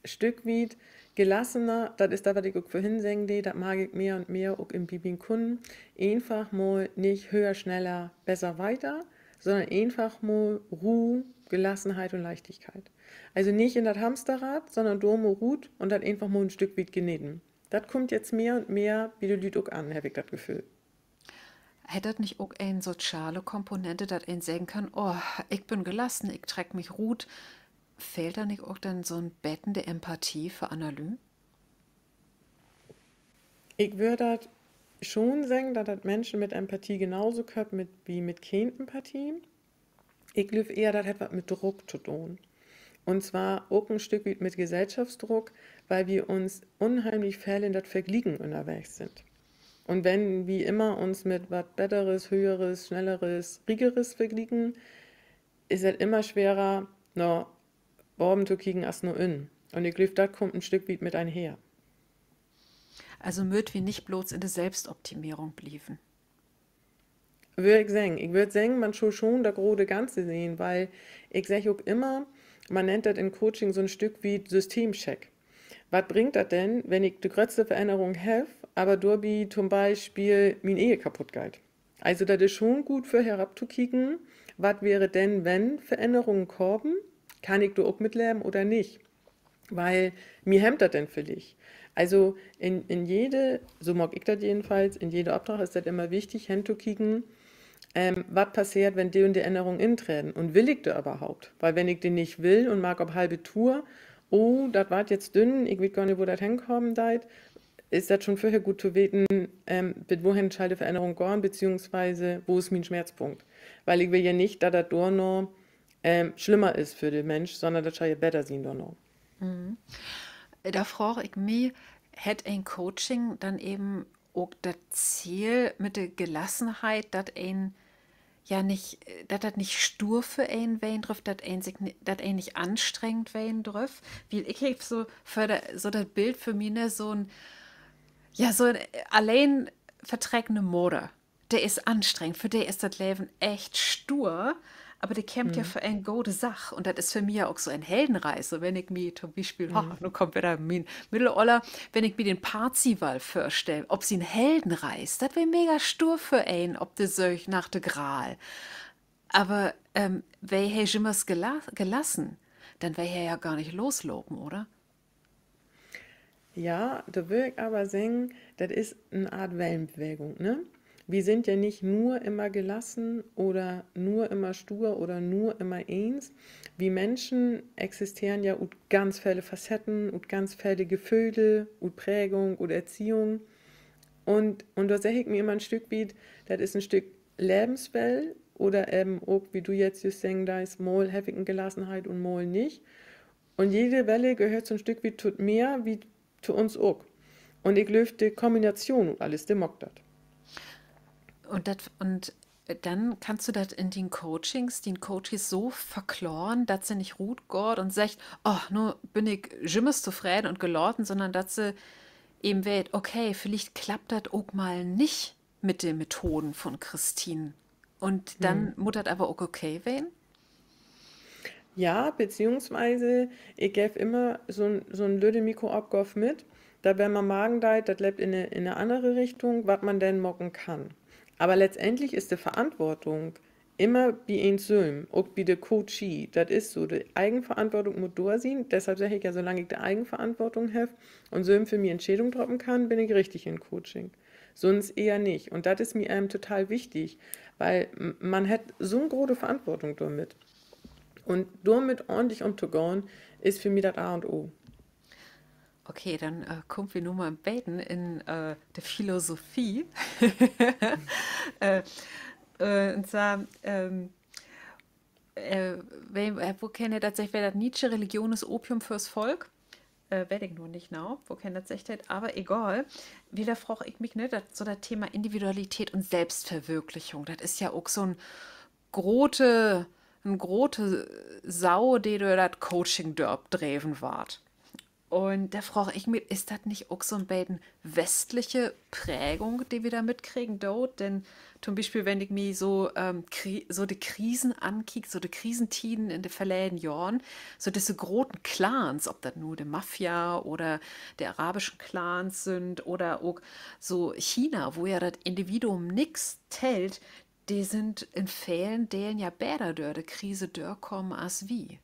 Stück weit gelassener, das ist das, was ich auch vorhin sagen, das mag ich mehr und mehr auch im Bibin Kunden. Einfach mal nicht höher, schneller, besser, weiter, sondern einfach mal Ruhe, Gelassenheit und Leichtigkeit. Also nicht in das Hamsterrad, sondern da mal ruht und das einfach mal ein Stück weit geneden. Das kommt jetzt mehr und mehr wie die Leute auch an, habe ich das Gefühl. Hätte das nicht auch eine soziale Komponente, dass ein sagen kann, oh, ich bin gelassen, ich treck mich ruht. Fehlt da nicht auch dann so ein Betten der Empathie für Analyse? Ich würde das schon sagen, dass das Menschen mit Empathie genauso können wie mit kein Empathie. Ich glaube eher, das hat was mit Druck zu tun. Und zwar auch ein Stück weit mit Gesellschaftsdruck, weil wir uns unheimlich viel in das Vergnügen unterwegs sind. Und wenn wir immer uns mit was Betteres, Höheres, Schnelleres, Riegeres vergnügen, ist es immer schwerer, noch oben zu kriegen als nur in. Und ich glaube, das kommt ein Stück weit mit einher. Also müd wie nicht bloß in der Selbstoptimierung blieben. Ich würde sagen, man schon das große Ganze sehen, weil ich sage auch immer, man nennt das in Coaching so ein Stück wie Systemcheck. Was bringt das denn, wenn ich die größte Veränderung habe, aber durch zum Beispiel meine Ehe kaputt geht? Also das ist schon gut für herabzukicken, was wäre denn, wenn Veränderungen kommen, kann ich da auch mitleben oder nicht? Weil mir hemmt das denn für dich. Also in jede, so mag ich das jedenfalls, in jeder Auftrag ist das immer wichtig, hinzukicken, was passiert, wenn die und die Änderungen intreten und will ich da überhaupt? Weil wenn ich den nicht will und mag auf halbe Tour, oh, das war jetzt dünn, ich weiß gar nicht, wo das hinkommen deit, ist das schon vorher gut zu wissen, bis wohin soll die Veränderung gehen, beziehungsweise wo ist mein Schmerzpunkt. Weil ich will ja nicht, dass das da noch schlimmer ist für den Mensch, sondern das soll ja besser sein da noch. Da frage ich mich, hat ein Coaching dann eben auch das Ziel mit der Gelassenheit, dass ein ja nicht, dass das nicht stur für einen wen drauf, dass ein nicht anstrengend wen drauf. Wie ich habe so so das Bild für mich, ne, so ein allein verträgende Mutter. Der ist anstrengend, für der ist das Leben echt stur, aber der kämpft ja für eine gute Sache. Und das ist für mich ja auch so ein Heldenreise, wenn ich mir zum Beispiel, nun kommt wieder mein Mitteloller, wenn ich mir den Parzival vorstelle, ob sie einen Heldenreis, das wäre mega stur für einen, ob der solch nach der Gral. Aber wäre er jimmers gelassen, dann wäre er ja gar nicht losloben, oder? Ja, da würde ich aber sagen, das ist eine Art Wellenbewegung, ne? Wir sind ja nicht nur immer gelassen oder nur immer stur oder nur immer eins. Wir Menschen existieren ja ut ganz viele Facetten, ut ganz viele Gefühle, ut Prägung, ut Erziehung. Und da sage ich mir immer ein Stück weit, das ist ein Stück Lebenswelt oder eben auch, wie du jetzt just sagen, da ist mal habe ich eine Gelassenheit und mal nicht. Und jede Welle gehört so ein Stück wie tut mehr wie zu uns auch. Und ich löse die Kombination und alles, der mag das. Und dann kannst du das in den Coaches so verkloren, dass sie nicht ruht geht und sagt, oh, nur bin ich jimmes zufrieden und gelorten, sondern dass sie eben wählt, okay, vielleicht klappt das auch mal nicht mit den Methoden von Christine. Und dann muss das aber auch okay werden. Ja, beziehungsweise ich gebe immer so ein blöde Mikroabgabe mit, da wenn man Magen deit, das lebt in eine andere Richtung, was man denn mocken kann. Aber letztendlich ist die Verantwortung immer bei uns selber, auch bei der Coachie. Das ist so, die Eigenverantwortung muss da sein. Deshalb sage ich ja, solange ich die Eigenverantwortung habe und selber für mich Entscheidungen treffen kann, bin ich richtig in Coaching. Sonst eher nicht. Und das ist mir total wichtig, weil man hat so eine große Verantwortung damit. Und damit ordentlich umzugehen, ist für mich das A und O. Okay, dann kommen wir nun mal beten in der Philosophie. Und zwar, wo kennt ihr tatsächlich, wer das Nietzsche, Religion ist Opium fürs Volk? Weiß ich nur nicht genau, wo kennt das echt, aber egal. Wieder frage ich mich nicht, so das Thema Individualität und Selbstverwirklichung, das ist ja auch so ein große Sau, die durch das Coaching dort dreven wart. Und da frage ich mich, ist das nicht auch so ein bisschen westliche Prägung, die wir da mitkriegen dort? Denn zum Beispiel, wenn ich mir so die Krisen ankicke, so die Krisentiden in den vergangenen Jahren, so diese großen Clans, ob das nur die Mafia oder die arabischen Clans sind oder auch so China, wo ja das Individuum nichts tellt, die sind in Fällen, denen ja besser durch die Krise durchkommen als wie.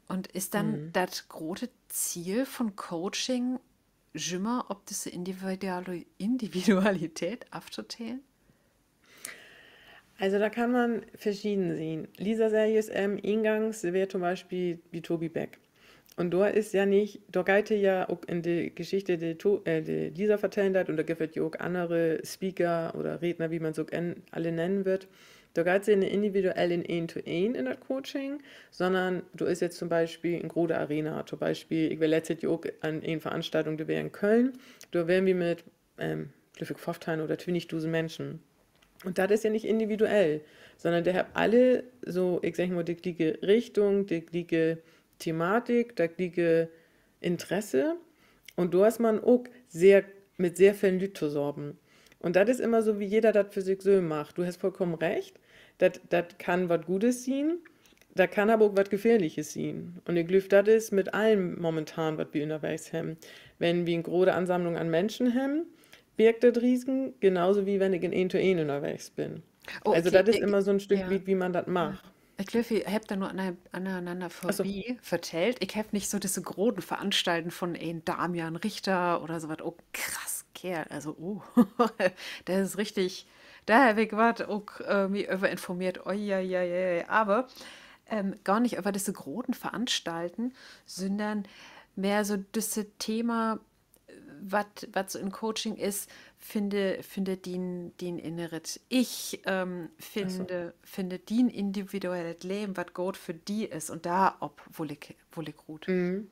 Und ist dann das große Ziel von Coaching immer, ob diese Individualität aufzuteilen? Also da kann man verschieden sehen. Lisa Series eingangs wäre zum Beispiel wie Tobi Beck. Und da ist ja nicht, da geht ja auch in der Geschichte, die Lisa vertellen hat, und da gibt es ja auch andere Speaker oder Redner, wie man so alle nennen wird. Da geht es ja nicht individuell in Ein-to-Ein in das Coaching, sondern du ist jetzt zum Beispiel in große Arena. Zum Beispiel, ich war letztes Jahr auch an einer Veranstaltung, die wäre in Köln. Da wären wir mit 15 oder 20.000 Menschen. Und das ist ja nicht individuell, sondern der hat alle so, ich sag mal, die gleiche Richtung, die gleiche Thematik, die gleiche Interesse und du hast man auch mit sehr vielen Leuten zu sorgen. Und das ist immer so, wie jeder das für sich so macht. Du hast vollkommen recht, das kann was Gutes sein, da kann aber auch was Gefährliches sein. Und ich glaube, das ist mit allem momentan, was wir unterwegs haben. Wenn wir eine große Ansammlung an Menschen haben, birgt das Risiken, genauso wie wenn ich in 1-to-1 unterwegs bin. Oh, Also okay. das ist immer so ein Stück, Ja. wie man das Ja. macht. Ich glaube, ihr habt da nur aneinander Achso, vorbei vertellt. Ich habe nicht so diese großen Veranstalten von ein Damian Richter oder so was. Oh, krass, Kerl. Also, das ist richtig. Da habe ich was auch mich überinformiert. Oh, ja, ja, ja, ja. Aber gar nicht über diese großen Veranstalten, sondern mehr so dieses Thema, was so im Coaching ist, finde den inneret Ich, achso. finde den individuelles Leben, was gut für die ist und da ob wohl ich gut. Mhm.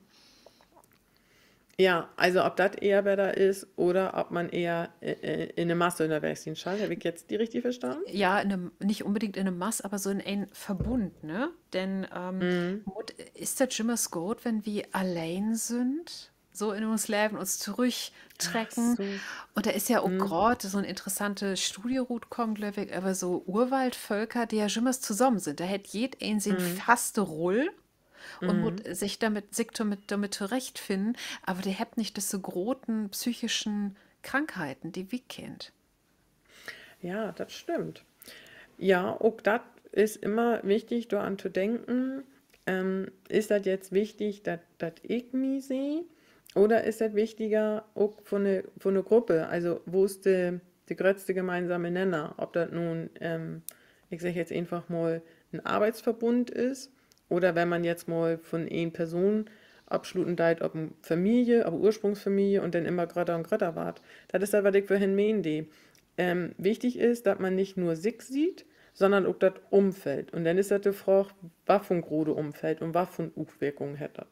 Ja, also ob das eher besser ist oder ob man eher in eine Masse unterwegs sein soll. Habe ich jetzt die richtig verstanden? Ja, nicht unbedingt in einem Mass, aber so in einem Verbund, ne? Denn Mhm. ist das immer gut, wenn wir allein sind, so in uns Leben, uns Ach zurücktrecken? so. Und da ist ja auch Mhm. gerade so ein interessante Studie kommt, glaube ich, aber so Urwaldvölker, die ja immer zusammen sind. Da hat jeder einen seine Mhm. feste Rolle und muss Mhm. sich damit zurechtfinden, aber der hat nicht diese großen psychischen Krankheiten, die wir kennt. Ja, das stimmt. Ja, auch das ist immer wichtig, daran zu denken. Ist das jetzt wichtig, dass ich mich sehe? Oder ist das wichtiger auch von der Gruppe? Also, wo ist der größte gemeinsame Nenner? Ob das nun, ich sage jetzt einfach mal, ein Arbeitsverbund ist oder wenn man jetzt mal von einer Person abschluten deit, ob eine Familie, ob eine Ursprungsfamilie und dann immer Grötter und Grötter wart. Das ist das, was ich vorhin meine. Wichtig ist, dass man nicht nur sich sieht, sondern auch das Umfeld. Und dann ist das die Frage, was für ein großes Umfeld und was für eine Auswirkungen hat das.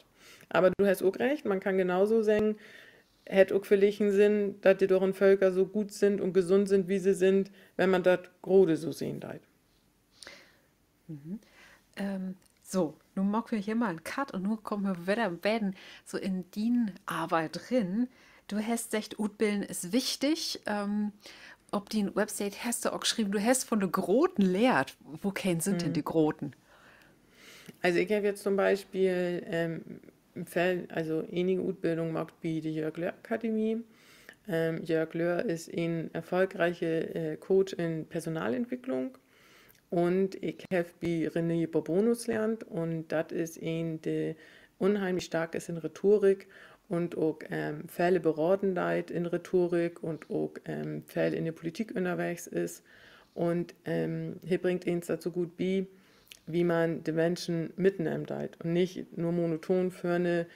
Aber du hast auch recht, man kann genauso sagen, hätte auch vielleicht einen Sinn, dass die deren Völker so gut sind und gesund sind, wie sie sind, wenn man das Grode so sehen darf. So, nun machen wir hier mal einen Cut und nun kommen wir wieder werden so in die Arbeit drin. Du hast gesagt, Utbilden ist wichtig. Ob die Website hast du auch geschrieben, du hast von der Groten lehrt. Wo kennen sind denn die Groten? Also ich habe jetzt zum Beispiel also einige Ausbildungen gemacht wie die Jörg Löhr Akademie. Jörg Löhr ist ein erfolgreicher Coach in Personalentwicklung und ich habe bei René Bourbonus gelernt und das ist ein, der unheimlich stark ist in Rhetorik und auch Fälle Beratendheit in Rhetorik und auch Fälle in der Politik unterwegs ist. Und hier bringt uns dazu gut bei, wie man die Menschen mitnimmt halt und nicht nur monoton für eine,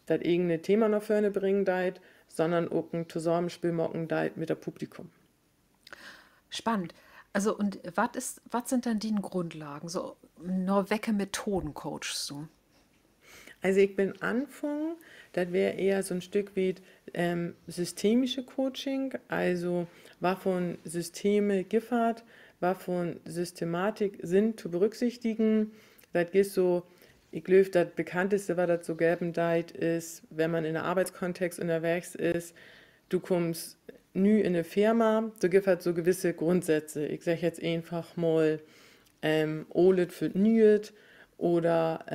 das irgendeine Thema noch für eine bringen deit, sondern auch ein Zusammenspiel machen deit mit dem Publikum. Spannend. Also, und was sind dann die Grundlagen? So, nur welche Methoden coachst du? Also ich bin Anfang, das wäre eher so ein Stück wie systemische Coaching, also was von Systeme Giffert, was von Systematik sind zu berücksichtigen. Das ist so, ich glaube, das bekannteste, was das so geben deit, ist, wenn man in einem Arbeitskontext unterwegs ist, du kommst neu in eine Firma, du gibt halt so gewisse Grundsätze. Ich sage jetzt einfach mal, Olet für Nüet oder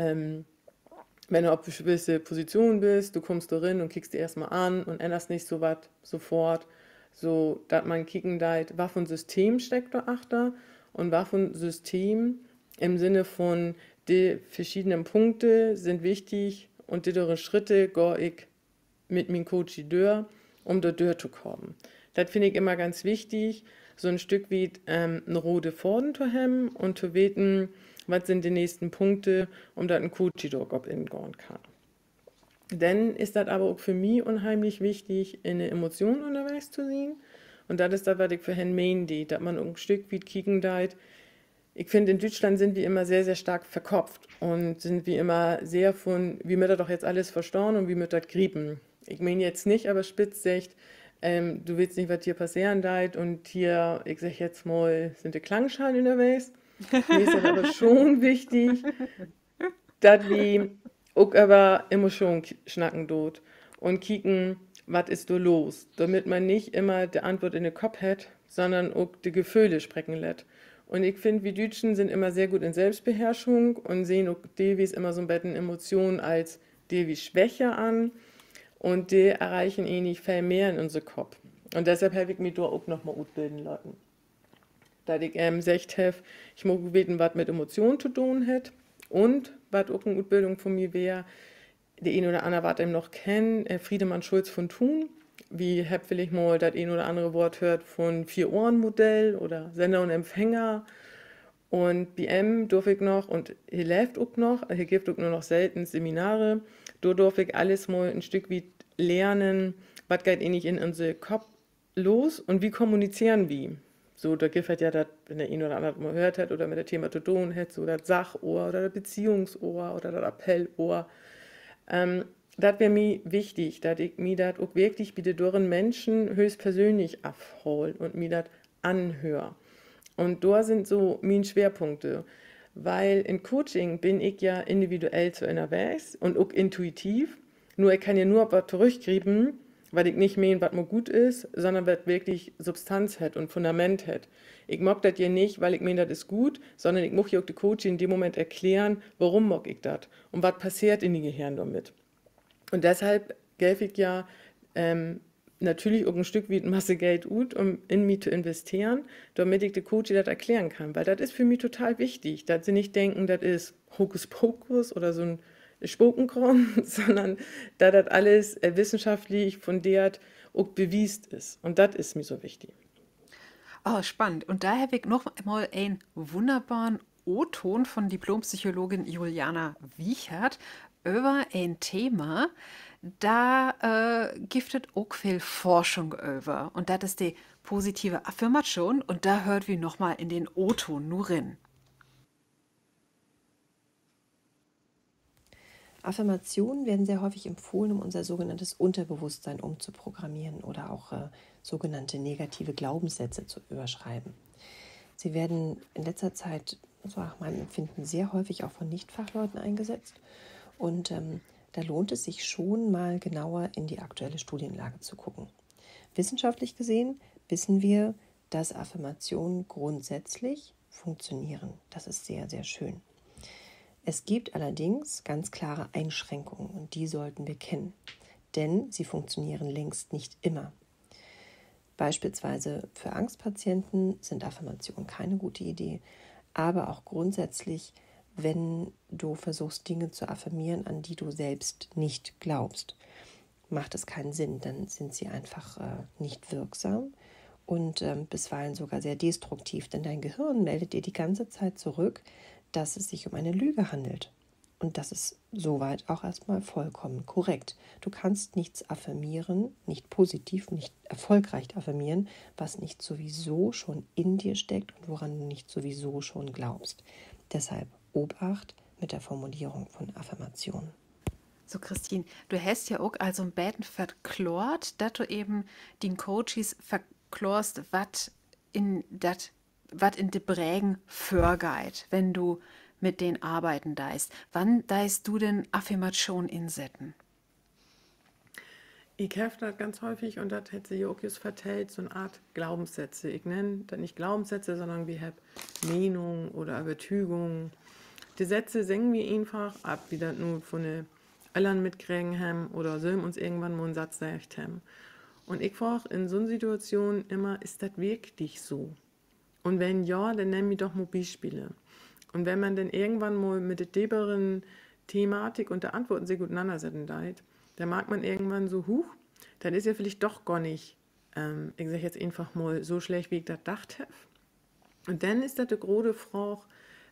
wenn du auf eine gewisse Position bist, du kommst da rein und kickst dir erstmal an und änderst nicht so was sofort, so dass man kicken deit, was für ein System steckt da achter und was für ein System im Sinne von die verschiedenen Punkte sind wichtig und die Schritte gehe ich mit meinem Coach durch, um da durchzukommen. Das finde ich immer ganz wichtig, so ein Stück wie eine rote Faden zu haben und zu wissen, was sind die nächsten Punkte, um dass ein Coach dort ob in gehen kann. Dann ist das aber auch für mich unheimlich wichtig, in eine Emotion unterwegs zu sein. Und das ist das, was ich für Herrn meine, dass man ein Stück wie kicken deit. Ich finde, in Deutschland sind wir immer sehr, sehr stark verkopft und sind wie immer sehr von, wie wir das doch jetzt alles verstauen und wie wir das grieben. Ich meine jetzt nicht, aber spitz sagt, du willst nicht, was hier passieren deit und hier, ich sag jetzt mal, sind die Klangschalen unterwegs. Mir ist das aber schon wichtig, dass wir auch über Emotionen schnacken dort und kicken, was ist da los, damit man nicht immer die Antwort in den Kopf hat, sondern auch die Gefühle sprechen lässt. Und ich finde, wir Deutschen sind immer sehr gut in Selbstbeherrschung und sehen auch die, wie es immer so ein bisschen Emotionen als die wie Schwäche an und die erreichen eh nicht viel mehr in unserem Kopf. Und deshalb habe ich mich da auch nochmal ausbilden lassen. Da ich gesagt habe, ich muss wissen, was mit Emotionen zu tun hat und was auch eine Ausbildung von mir wäre, der ein oder andere, was ihm noch kennt, Friedemann Schulz von Thun. Wie hab vielleicht mal das ein oder andere Wort hört von Vier-Ohren-Modell oder Sender und Empfänger. Und BM durfte ich noch, und hier läuft auch noch, hier gibt auch nur noch selten Seminare, da durfte ich alles mal ein Stück wie lernen, was geht eigentlich in unsere Kopf los und wie kommunizieren wir. So, da gibt es ja das, wenn der ein oder andere mal gehört hat oder mit dem Thema zu tun hat, so das Sachohr oder das Beziehungsohr oder das Appellohr. Das wäre mir wichtig, dass ich mir das auch wirklich bei den Menschen höchstpersönlich abhole und mir das anhöre. Und da sind so meine Schwerpunkte, weil in Coaching bin ich ja individuell zu unterwegs und auch intuitiv. Nur ich kann ja nur was zurückgeben, weil ich nicht meine, was mir gut ist, sondern was wirklich Substanz hat und Fundament hat. Ich mag das ja nicht, weil ich meine, das ist gut, sondern ich muss ja auch die Coaching in dem Moment erklären, warum mag ich das und was passiert in die Gehirn damit. Und deshalb gebe ich ja natürlich auch ein Stück wie Masse Geld ut, um in mich zu investieren, damit ich den Coach das erklären kann. Weil das ist für mich total wichtig, dass sie nicht denken, das ist Hokuspokus oder so ein Spokenkram, sondern da das alles wissenschaftlich fundiert auch bewiesen ist. Und das ist mir so wichtig. Oh, spannend. Und da habe ich noch mal einen wunderbaren O-Ton von Diplompsychologin Juliana Wiechert über ein Thema, da giftet auch viel Forschung über. Und das ist die positive Affirmation. Und da hört wir noch mal in den O-Ton nur rein. Affirmationen werden sehr häufig empfohlen, um unser sogenanntes Unterbewusstsein umzuprogrammieren oder auch sogenannte negative Glaubenssätze zu überschreiben. Sie werden in letzter Zeit, so nach meinem Empfinden, sehr häufig auch von Nichtfachleuten eingesetzt. Und da lohnt es sich schon mal genauer in die aktuelle Studienlage zu gucken. Wissenschaftlich gesehen wissen wir, dass Affirmationen grundsätzlich funktionieren. Das ist sehr, sehr schön. Es gibt allerdings ganz klare Einschränkungen und die sollten wir kennen, denn sie funktionieren längst nicht immer. Beispielsweise für Angstpatienten sind Affirmationen keine gute Idee, aber auch grundsätzlich, wenn du versuchst, Dinge zu affirmieren, an die du selbst nicht glaubst, macht es keinen Sinn, dann sind sie einfach nicht wirksam und bisweilen sogar sehr destruktiv, denn dein Gehirn meldet dir die ganze Zeit zurück, dass es sich um eine Lüge handelt. Und das ist soweit auch erstmal vollkommen korrekt. Du kannst nichts affirmieren, nicht positiv, nicht erfolgreich affirmieren, was nicht sowieso schon in dir steckt und woran du nicht sowieso schon glaubst. Deshalb Obacht mit der Formulierung von Affirmationen. So, Christine, du hast ja auch also ein Beten verklort, dass du eben den Coaches verklorst, was in de Prägen vorgeht, wenn du mit denen arbeiten deist. Wann deist du denn Affirmation insetzen? Ich habe das ganz häufig, und das hat sich auch vertellt, so eine Art Glaubenssätze. Ich nenne das nicht Glaubenssätze, sondern wir haben Meinung oder Überzeugung. Die Sätze singen wir einfach ab, wie das nur von den Eltern mitkriegen haben oder so uns irgendwann mal einen Satz gesagt haben. Und ich frage in so einer Situation immer, ist das wirklich so? Und wenn ja, dann nennen wir doch mal Beispiele. Und wenn man dann irgendwann mal mit der tieferen Thematik und der Antworten sehr gut auseinandersetzen darf, dann mag man irgendwann so, dann ist ja vielleicht doch gar nicht, ich sage jetzt einfach mal, so schlecht, wie ich das gedacht habe. Und dann ist das die große Frage,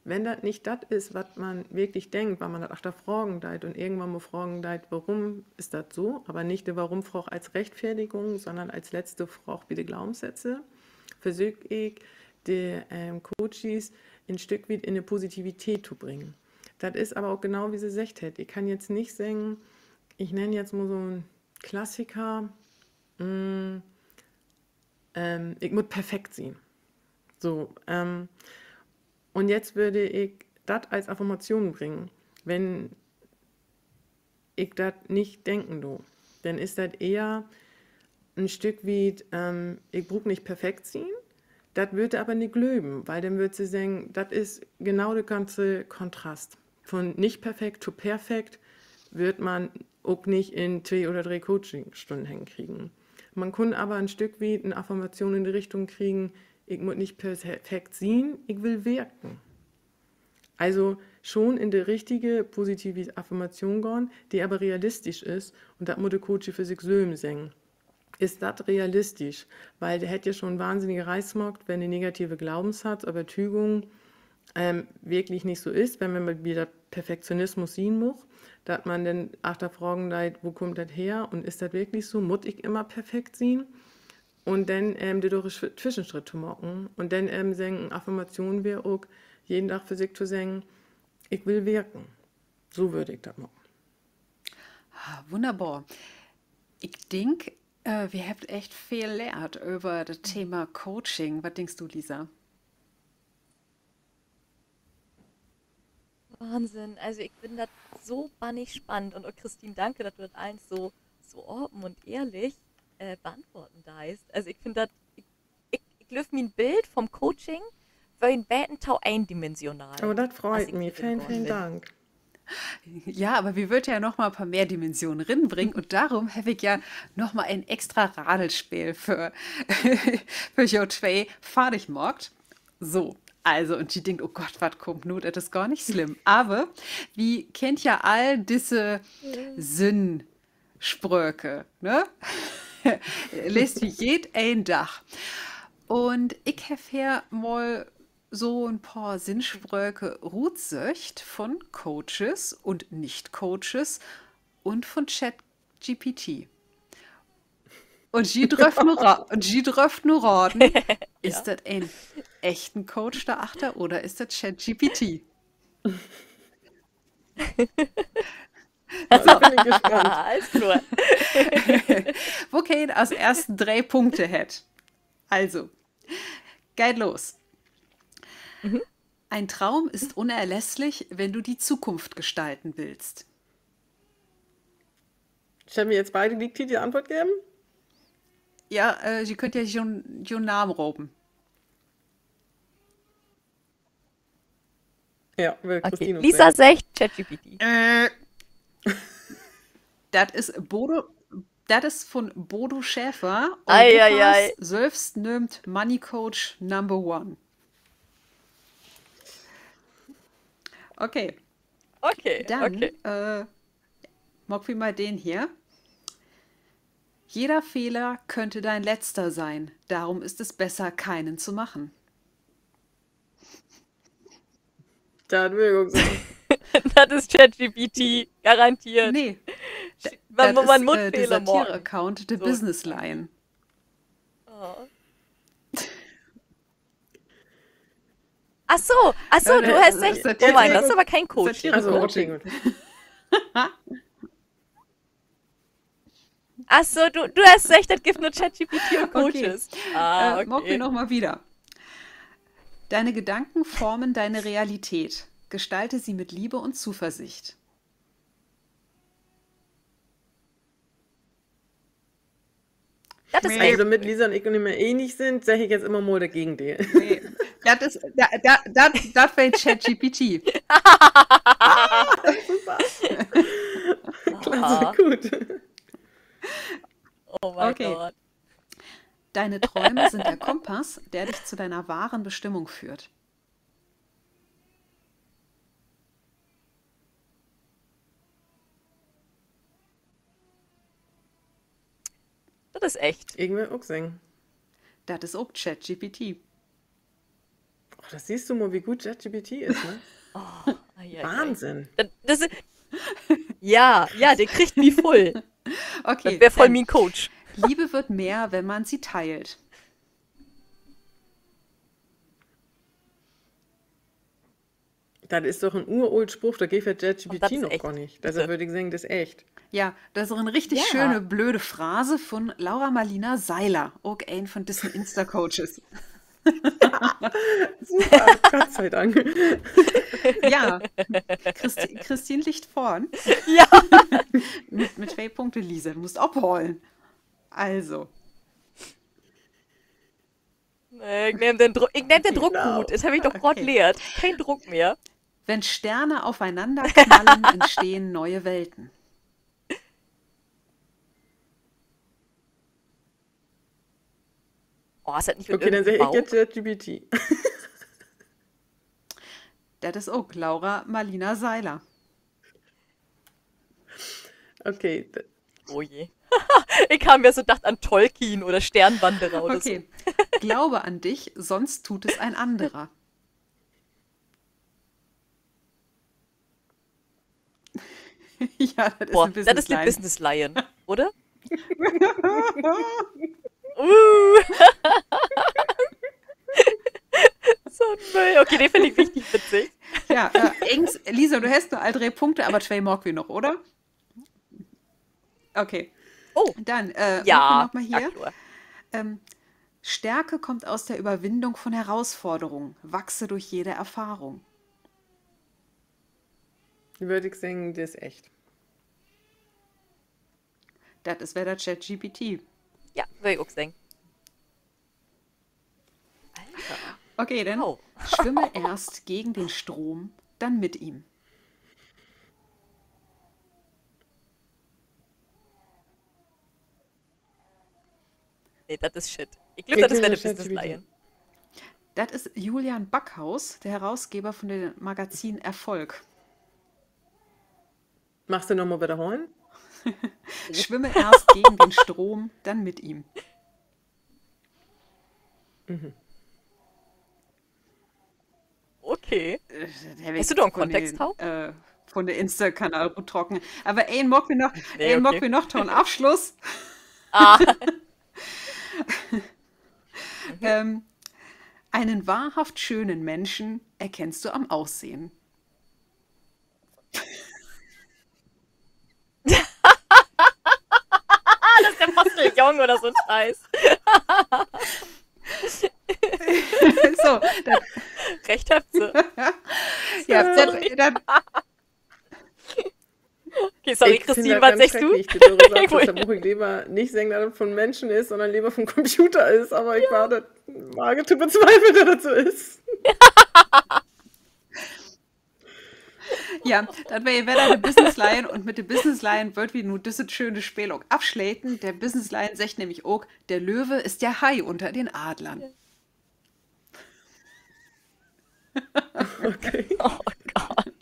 wenn das nicht das ist, was man wirklich denkt, weil man das achter Fragen deit und irgendwann mal fragen deit, warum ist das so, aber nicht die Warum-Frage als Rechtfertigung, sondern als letzte Frage wie die Glaubenssätze, versuche ich, die Coaches ein Stück weit in eine Positivität zu bringen. Das ist aber auch genau, wie sie gesagt hat. Ich kann jetzt nicht sagen, ich nenne jetzt mal so einen Klassiker, ich muss perfekt sein. So, und jetzt würde ich das als Affirmation bringen. Wenn ich das nicht denken, du. Dann ist das eher ein Stück wie, ich brauch nicht perfekt sein, das würde aber nicht glöben, weil dann würde sie sagen, das ist genau der ganze Kontrast. Von nicht perfekt zu perfekt wird man auch nicht in 2 oder 3 Coachingstunden hinkriegen. Man kann aber ein Stück wie eine Affirmation in die Richtung kriegen, ich muss nicht perfekt sein, ich will wirken. Also schon in die richtige positive Affirmation gehen, die aber realistisch ist und das muss der Coach für sich selber sagen. Ist das realistisch? Weil der hätte ja schon wahnsinnige Reißmarkt, wenn die negative Glaubenssatz, Überzeugung wirklich nicht so ist, wenn man mal wieder Perfektionismus sehen muss, dass man dann achter fragen leiht, wo kommt das her und ist das wirklich so? Muss ich immer perfekt sein? Und dann die durch einen Zwischenschritt zu machen und dann sagen, Affirmation wäre auch, jeden Tag für sich zu sagen, ich will wirken. So würde ich das machen. Wunderbar. Ich denke, wir haben echt viel gelernt über das Thema Coaching. Was denkst du, Lisa? Wahnsinn. Also ich finde das so bannig spannend. Und auch Christine, danke, dass du das allen so offen und ehrlich beantworten darfst. Also ich finde das, ich löse mir ein Bild vom Coaching für ein Bätentau eindimensional. Aber das was freut ich mich. drin Vielen, geworden vielen bin. Dank. Ja, aber wir würden ja noch mal ein paar mehr Dimensionen reinbringen und darum habe ich ja noch mal ein extra Radelspiel für, für Jo 2 fertig gemacht. So, also, und sie denkt, oh Gott, was kommt nun, das ist gar nicht schlimm. Aber wie kennt ja all diese Sinnsprüche, ne? Lest wie ein Dach. Und ich habe hier mal so ein paar Sinnsprüche rutsöcht von Coaches und Nicht-Coaches und von ChatGPT. Und sie dürfen nur raten, ist das ein echten Coach da achter oder ist das ChatGPT? Also bin ich gespannt. Alles klar. Wo kein als ersten 3 Punkte hat. Also, geht los. Ein Traum ist unerlässlich, wenn du die Zukunft gestalten willst. Ich habe mir jetzt beide die Antwort geben. Ja, sie könnt ja schon Namen rauben. Ja, will Okay. Christine Lisa sagt ChatGPT. Das ist das ist von Bodo Schäfer. Eieiei. Europas selbst nimmt Money Coach Number 1. Okay, Okay, dann okay. mag wir mal den hier. Jeder Fehler könnte dein letzter sein. Darum ist es besser, keinen zu machen. Da will ich auch sagen. Das ist ChatGPT, garantiert. Nee, Man das man ist muss der Fehler machen. Satire-Account The So. Business Lion. Oh. Ach so, du Ja, hast das echt. ist der Oh mein, Titel. das ist aber kein Coaching. Satire- Also, okay, Coaching. gut. Ach so, du hast recht, das gibt nur ChatGPT und Okay. Coaches. Ah, Mag wir okay. noch mal wieder. Deine Gedanken formen deine Realität. Gestalte sie mit Liebe und Zuversicht. Das ist Also, recht. damit Lisa und ich nicht mehr ähnlich sind, sage ich jetzt immer mal dagegen die. Nee, das wäre ChatGPT. Klasse, Aha. gut. Oh mein Okay. Gott. Deine Träume sind der Kompass, der dich zu deiner wahren Bestimmung führt. Das ist echt. Ich will auch sagen. Das ist auch ChatGPT. Oh, das siehst du mal, wie gut ChatGPT ist, ne? Eieiei. Wahnsinn. Das ist, ja, der kriegt mich voll. Okay, Das wäre voll dann, mein Coach. Liebe wird mehr, wenn man sie teilt. Das ist doch ein uralt Spruch, da geht für Und das ChatGPT ist noch echt. gar nicht. Also Bitte. würde ich sagen, das ist echt. Ja, das ist eine richtig Ja. schöne, blöde Phrase von Laura Marlina Seiler, auch ein von diesen Insta-Coaches. Super, Gott sei Dank. Ja, Christine liegt vorn. Ja. Mit 2 Punkten, Lisa. Du musst abholen. Also, Ich nehme den, nehm den Genau. Druckhut. Das habe ich doch gerade okay. leert. Kein Druck mehr. Wenn Sterne aufeinander knallen, entstehen neue Welten. Oh, ist das nicht mit Okay, dann sage irgendeinem ich Bauch? jetzt ChatGPT. Das ist auch Laura Marlina Seiler. Okay, Oh je. Ich habe mir so gedacht an Tolkien oder Sternwanderer oder so. Okay. Glaube an dich, sonst tut es ein anderer. Ja, das ist Boah, ein das ist die Businessline. Business Lion, oder? Uh, so ein Müll. Okay, den finde ich richtig witzig. Ja, Lisa, du hast nur all 3 Punkte, aber 2 mag wir noch, oder? Okay, Oh, dann ja. noch mal Ja, hier. klar. Stärke kommt aus der Überwindung von Herausforderungen. Wachse durch jede Erfahrung. würde ich sagen, das ist echt. Das wäre der ChatGPT. Ja, würde ich auch sagen. Alter. Okay, dann Wow. schwimme erst gegen den Strom, dann mit ihm. Nee, das ist Shit. Ich glaube, das wäre nehme der Business ChatGPT. Lion. Das ist Julian Backhaus, der Herausgeber von dem Magazin Erfolg. Machst du nochmal wiederholen? Schwimme erst gegen den Strom, dann mit ihm. Okay. Der Hast du da einen Kontext drauf? Von der Insta-Kanal gut trocken. Aber ein mag mir noch, Nee, ein mag okay. mir noch einen Abschluss. Ah, Einen wahrhaft schönen Menschen erkennst du am Aussehen. das ist der Postillon oder so ein Scheiß. So, dann, Recht habt ihr. ja, dann, Okay, sorry, Ich Christine, finde was das sagst ganz du? schrecklich, die Dürre sagt, Ich dass der wollte- Buch lieber nicht sagen, dass es von Menschen ist, sondern lieber vom Computer ist. Aber ich war das wage zu bezweifeln, dass das so ist. ja, das wäre der Business Lion und mit dem Business Lion wird wie nur dieses schöne Spiel auch abschläten. Der Business Lion sagt nämlich auch, der Löwe ist der Hai unter den Adlern. Okay. Oh Gott.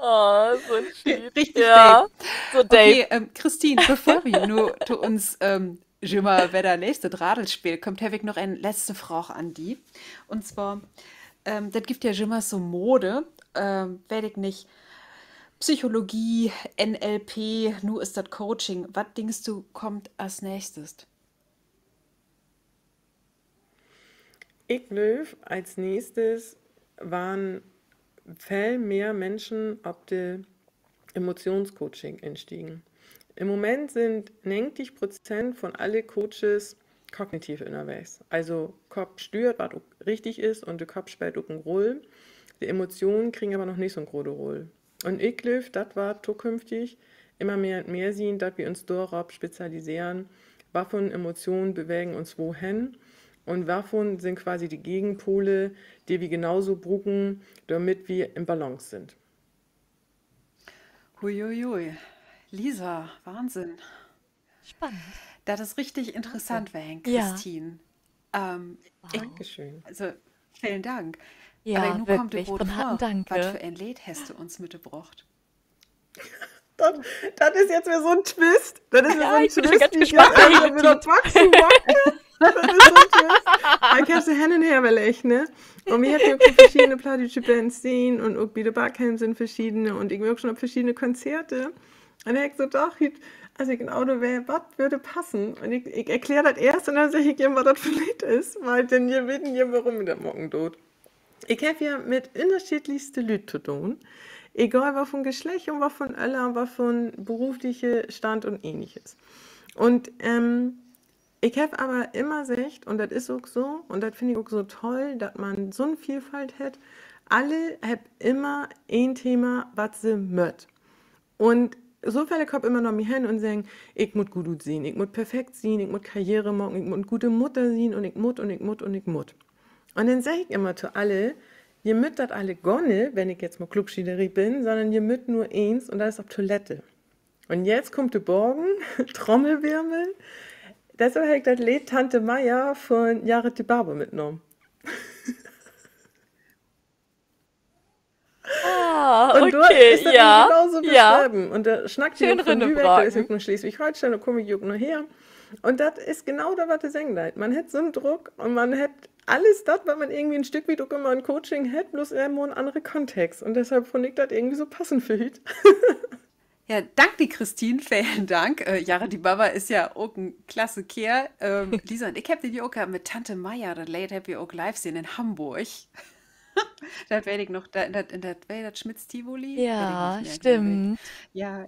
Oh, so ein Shit. Richtig, Ja, so Dave. Okay, Christine, bevor wir nur zu uns schon mal wer der nächste Dradelspiel kommt, habe ich noch eine letzte Frage an die. Und zwar, das gibt ja schon mal so Mode, weiß ich nicht, Psychologie, NLP, nur ist das Coaching. Was denkst du, kommt als nächstes? Ich glaube, als nächstes waren viel mehr Menschen auf das Emotionscoaching entstiegen. Im Moment sind 90% von alle Coaches kognitiv unterwegs. Also Kopf steuert, was auch richtig ist und der Kopf spielt auch eine Rolle. Die Emotionen kriegen aber noch nicht so eine große Rolle. Und ich glaube, das war zukünftig immer mehr und mehr sehen, dass wir uns darauf spezialisieren, was von Emotionen bewegen uns wohin und wovon sind quasi die Gegenpole, die wir genauso brauchen, damit wir im Balance sind. Huiuiui. Lisa, Wahnsinn. Spannend. Das ist richtig interessant, Wang, Ja. Christine. Dankeschön. Also, vielen Dank. Ja, Aber nun kommt der wirklich. Brot Von Herzen vor. danke. Was für ein Lied hast du uns mitgebracht? Das ist jetzt wieder so ein Twist. Das ist Ja, ich bin schon Twist, ganz wie ich gespannt, jetzt welchen wieder wachsen wacke. Das ist so ein Twist. Ich habe sie hin und her überlegt, ne? Und wir hatten ja auch verschiedene plattdeutsche Bands sehen und auch wieder Barcamps sind verschiedene und ich war schon auf verschiedene Konzerte. Und dann hab ich so doch, also ich genau wäre, was würde passen? Und ich erkläre das erst und dann sage ich ihm, was das für ein Lied ist, weil denn ihr wissen ja, warum der Morgen tut. Ich habe ja mit unterschiedlichsten Leuten zu tun. Egal was von Geschlecht und was von Alter, was von berufliche Stand und ähnliches. Und Ich habe aber immer gesagt, und das ist auch so, und das finde ich auch so toll, dass man so eine Vielfalt hat. Alle haben immer ein Thema, was sie mögt. Und so viele kommen immer noch mir hin und sagen, ich muss gut sehen, ich muss perfekt sein, ich muss Karriere machen, ich muss eine gute Mutter sein und ich muss und ich muss und ich muss. Und dann sage ich immer zu alle, ihr müsst das alle gar nicht, wenn ich jetzt mal Klugschiederin bin, sondern ihr müsst nur eins und das ist auf Toilette. Und jetzt kommt der Morgen, Trommelwirbel. Deshalb habe ich das Lied Tante Maya von Jared die Barber mitgenommen. Ah, Und dort okay, ist das ja, genauso ja. beschrieben. Und da schnackt Schön die von Lübeck, da ist Rinnebraten. ich nur Schleswig-Holstein, da komme ich auch noch her. Und das ist genau das, was du sagen leid. Man hat so einen Druck und man hat alles das, was man irgendwie ein Stück wie auch immer ein Coaching hat, bloß immer ein anderer Kontext. Und deshalb fand ich das irgendwie so passend für heute. Ja, danke, die Christine, vielen Dank. Jara, die Baba ist ja auch ein klasse Kerl. Lisa und ich hab die auch gehabt mit Tante Maya, das Late Happy Oak live sehen in Hamburg. Das werde ich noch, das Schmitz-Tivoli? Werde ich nicht Ja, mehr, glaube ich. stimmt. Ja,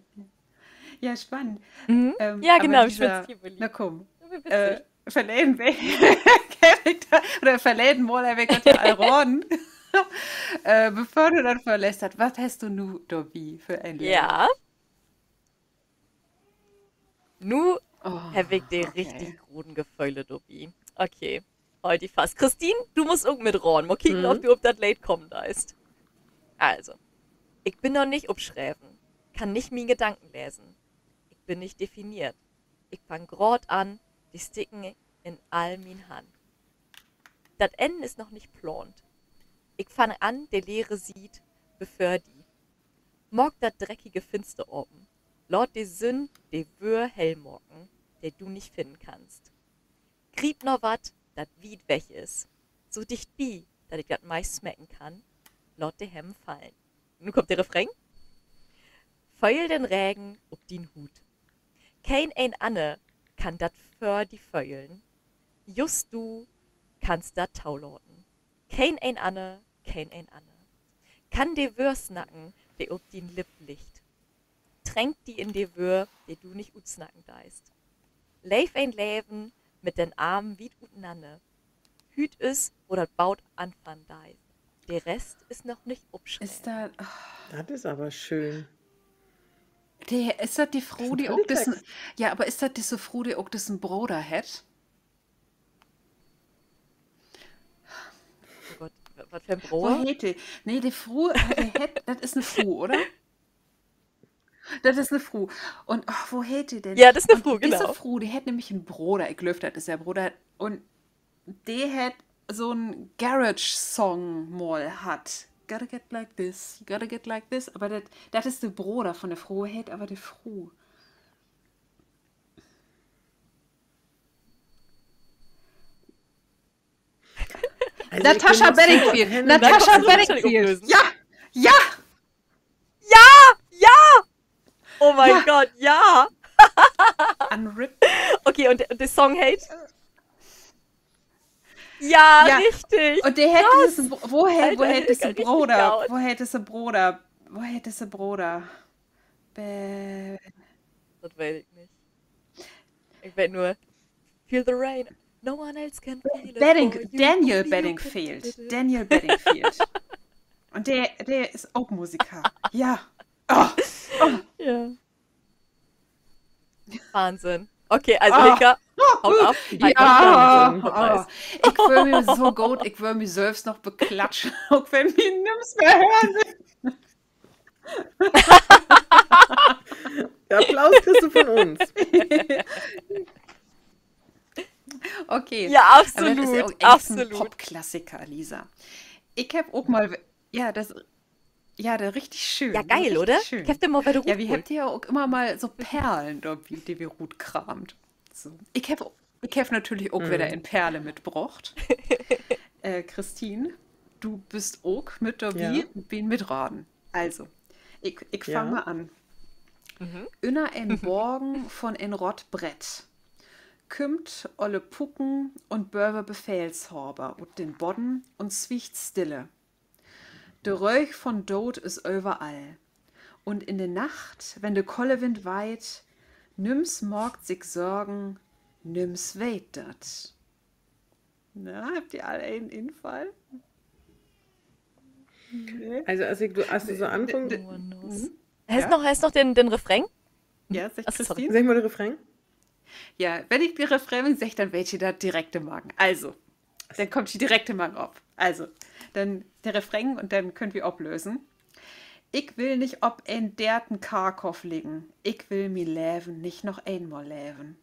ja, spannend. Mhm. Ja, Aber genau, Lisa, Schmitz-Tivoli. na komm, Wie witzig. verleden oder verleden mal, er wird ja Alron. Bevor du dann verlässt hast, was hast du nu, Dobby, für ein Lied? Ja, nu Oh, habe ich dir okay. richtig guten Gefühle, Dobi. Okay, heute fast. Christine, du musst auch mit ran. Mal kicken, ob du ob das late kommen da ist. Also, ich bin noch nicht abschreiben, kann nicht meine Gedanken lesen. Ich bin nicht definiert. Ich fang grad an, die Sticken in all min Hand. Das Ende ist noch nicht plant. Ich fang an, der Leere sieht, bevor die. Morg dat dreckige Finster oben. Lord de Sünn, de Wür hell morgen, der du nicht finden kannst. Grieb noch wat, dat weit weg is. So dicht bi, dat ich dat meist smecken kann. Lord de Hemmen fallen. Nun kommt der Refrain. Feul den Regen ob din Hut. Kein ein Anne kann dat für die Feulen. Just du kannst dat taulorten. Kein ein Anne, kein ein Anne. Kann de Wür snacken, de ob din Lipp licht. Tränkt die in de Wür, de du nicht utsnacken deist. Leif ein Leben mit den Armen wie utnanne. Hüt is, wo dat baut anfang deist. Der Rest ist noch nicht Ist upschreiben. da, Das ist aber schön. ist das die Das ist Frau, ein die auch toller diesen, Text. ja, aber ist das diese Frau, die auch diesen Bruder hat? Oh Gott, was für ein Wo Brauer? hätte? Nee, die Frau, die hat, das ist eine Frau, oder? Das ist eine Frau. Und wo hätte denn? Ja, das ist eine Und Frau, diese genau. Frau, die hat nämlich einen Bruder, ich glaube, das ist der Bruder. Und der hat so einen Garage-Song mal hat. Gotta get like this, gotta get like this. Aber das ist der Bruder von der Frau, hat aber die Frau. Also ich bin Natascha noch super Bedingfield. hin und Da Natascha kannst du wahrscheinlich Bedingfield. auflösen. Ja, ja, Ja! Ja! Oh mein ja. Gott, ja! Unripped. Okay, und der Song Hate? Ja, Ja. richtig! Und der hätte Krass. diesen, woher Alter, hätte richtig diesen Bruder? laut. Woher hätte diesen Bruder? Woher hätte diesen Bruder? Bäh. Das weiß ich nicht. Ich weiß nur, feel the rain. No one else can feel it for you. Daniel Only you can Bedingfield. feel it. Daniel Bedingfield. Und der ist auch Musiker. Ja. Oh, Ja. Wahnsinn. Okay, also Ah. Rika, haut ab. ja. Wahnsinn. Haut nice. Ich will mich so gut, ich will mich selbst noch beklatschen, auch wenn mich nichts mehr hören will. Der Applaus kriegst du von uns. Ja, Okay. Aber das ist ja absolut, auch echt ein absolut. Popklassiker, Lisa. Ich habe auch mal, ja, der richtig schön. Ja, geil, richtig oder? Schön. Ich hab den mal bei der Ja, wir Ruhe. habt ja auch immer mal so Perlen, die wir gut kramt. So. Ich hab natürlich auch wieder in Perle mitgebracht. Christine, du bist auch mit dabei, Ja. bin mitraten. Also, ich fange Ja. mal an. Mhm. Inner en Borgen von en Rottbrett. Kümmt olle Pucken und Börwe Befehlshaber und den Bodden und zwiecht stille. De Röch von Dod is überall. Und in der Nacht, wenn de kolle Wind weit, nimm's morgt sich Sorgen, Nimm's weet dat. Na, habt ihr alle einen Infall? Nee. Also als du so anfängst, No one knows. Mhm. Hast noch den Refrain? Ja, sagt Ach, sorry. Christine? sag mal den Refrain. Ja, wenn ich die Refrain sage, dann welche da direkte Magen. Also, dann kommt die direkte Magen auf. Also, dann der Refrain und dann könnt wir ablösen. Ich will nicht ob ein derten Karkoff liegen. Ich will mi leben, nicht noch einmal leben.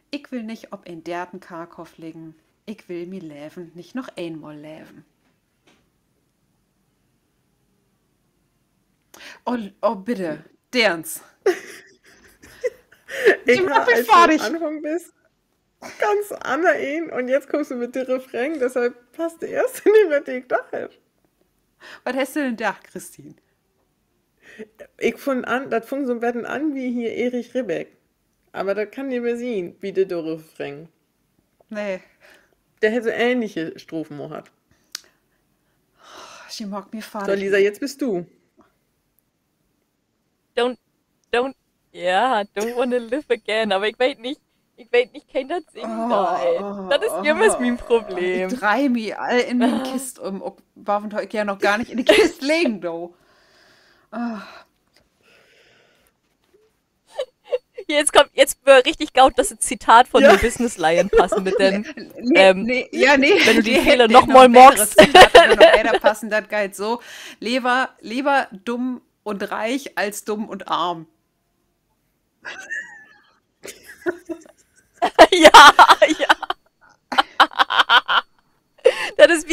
Ich will nicht ob ein derten Karkoff liegen. Ich will mi leben, nicht noch einmal leben. Oh bitte, derns. Ich mach mich als fertig. du am Anfang bist, ganz anders ein und jetzt kommst du mit dem Refrain, deshalb passt der erste nicht mehr, den ich da habe. Was hast du denn da, Christine? Ich fand an, das fing so ein bisschen an wie hier Erich Ribbeck. Aber das kann nicht mehr sehen, wie der Refrain. Nee, Der hätte so ähnliche Strophen noch hat. sie mag mir So, fertig. Lisa, jetzt bist du. Don't wanna live again. Aber ich weiß nicht, kein das singen da. Das ist immer mein Problem. Ich drehe mich all in den Kist um. Ich war von heute ja noch gar nicht in die Kiste legen, du. Jetzt wird richtig gaut, dass ein Zitat von dem Business Lion passen mit den, Nee, wenn du die Fehler hätte noch mal magst. noch einer passen, das geht so. Lieber dumm und reich als dumm und arm. ja. Das ist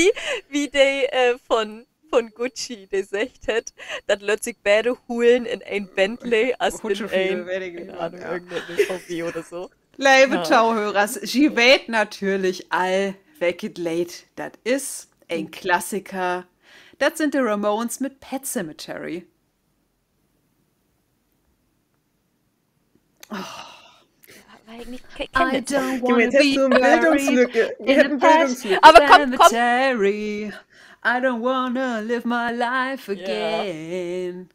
wie der von Gucci, der sagt hat, dass sich beide holen in ein Bentley als in ein, keine Ahnung, irgendein VW oder so. Liebe Zuhörers, sie weet natürlich all, welches Lied das ist. Ein Klassiker. Das sind die Ramones mit Pet Sematary. Weil ich nicht I kenne. don't Gib mir wanna jetzt be so eine buried Bildungslücke. Wir in a hätten pet Bildungslücke. Aber komm. cemetery. I don't wanna live my life again.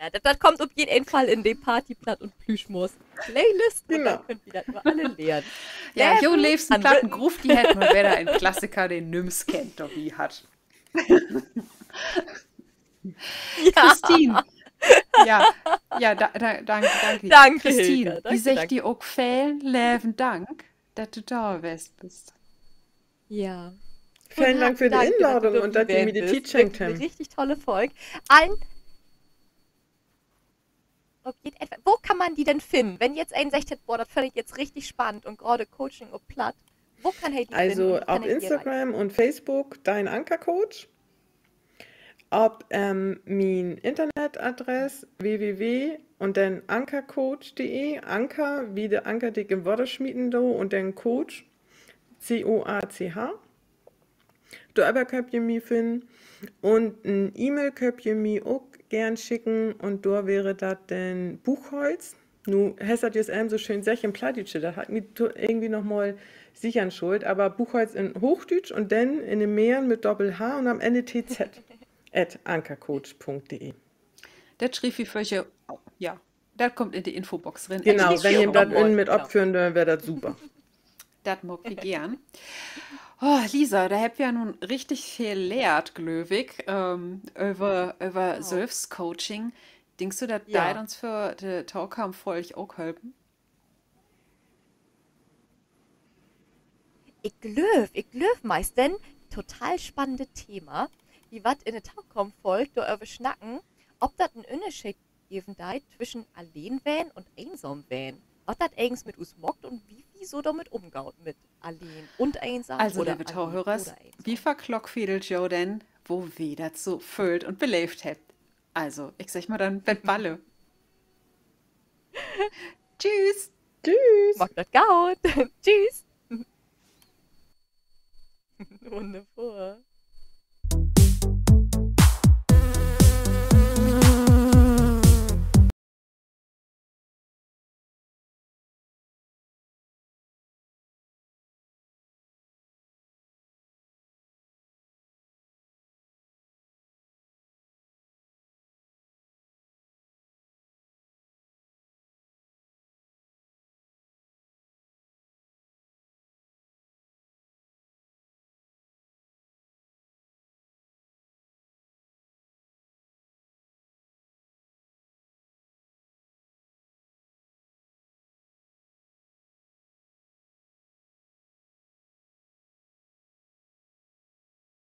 Ja, das kommt auf jeden Fall in den Partyblatt und Plüschmus Playlist und Genau. dann könnt ihr das über alle lernen. Ja, jo lebst einen Unwritten. Plattengruf, die hätten wir wieder ein Klassiker, den Nims kennt, doch wie hat. Christine. Ja, danke. Danke, Christine, Hilke. wie sich Danke. die auch vielen lieben Dank, dass du da bist. Ja. Vielen Dank für die Danke, Einladung du und dass ihr mir die bist. Zeit geschenkt Wirklich eine habt. richtig tolle Folge. Wo kann man die denn finden? Wenn jetzt ein sagt, boah, das fand ich jetzt richtig spannend und gerade Coaching und platt, wo kann er die finden? Also und kann auf er die Instagram und Facebook dein Ankercoach. Auf mein Internetadresse www und dann ankercoach.de. Anker, wie der Anker dick im Wörter schmieden do und dann Coach, C-O-A-C-H. Du aber könnt ihr mich finden und ein E-Mail könnt ihr mir auch gern schicken und da wäre das dann Buchholz. Nu hast das jetzt so schön sech im Plattdeutsche, das hat mich irgendwie nochmal sichern schuld, aber Buchholz in Hochdeutsch und dann in den Meeren mit Doppel-H und am Ende TZ @ankercoach.de. Das schrieb ich für euch, ja, das kommt in die Infobox drin. Genau, Ich wenn schicke ihr auch das noch mal, mit genau. abführen, dann wäre das super. Das mag ich gern. Oh, Lisa, da habt ihr ja nun richtig viel lehrt, Glöwig, über Selbstcoaching. Denkst du, dass Ja. uns für den Talk haben voll auch helfen? Ich glöw meist, denn total spannende Thema, wie wat in der Tag kommt folgt, da über schnacken, ob das ein Unterschied geben deit zwischen allein wähn und einsam wähn. Was das eigens mit uns mockt und wie so damit umgaut mit allein und einsam Also, oder liebe allein Tauhörers, oder einsam. wie verklockfiedelt Joe denn, wo wir das so füllt und belebt habt? Also, ich sag mal dann, wenn Balle. Tschüss! Tschüss! Mag das gaut. Tschüss. Wunderbar.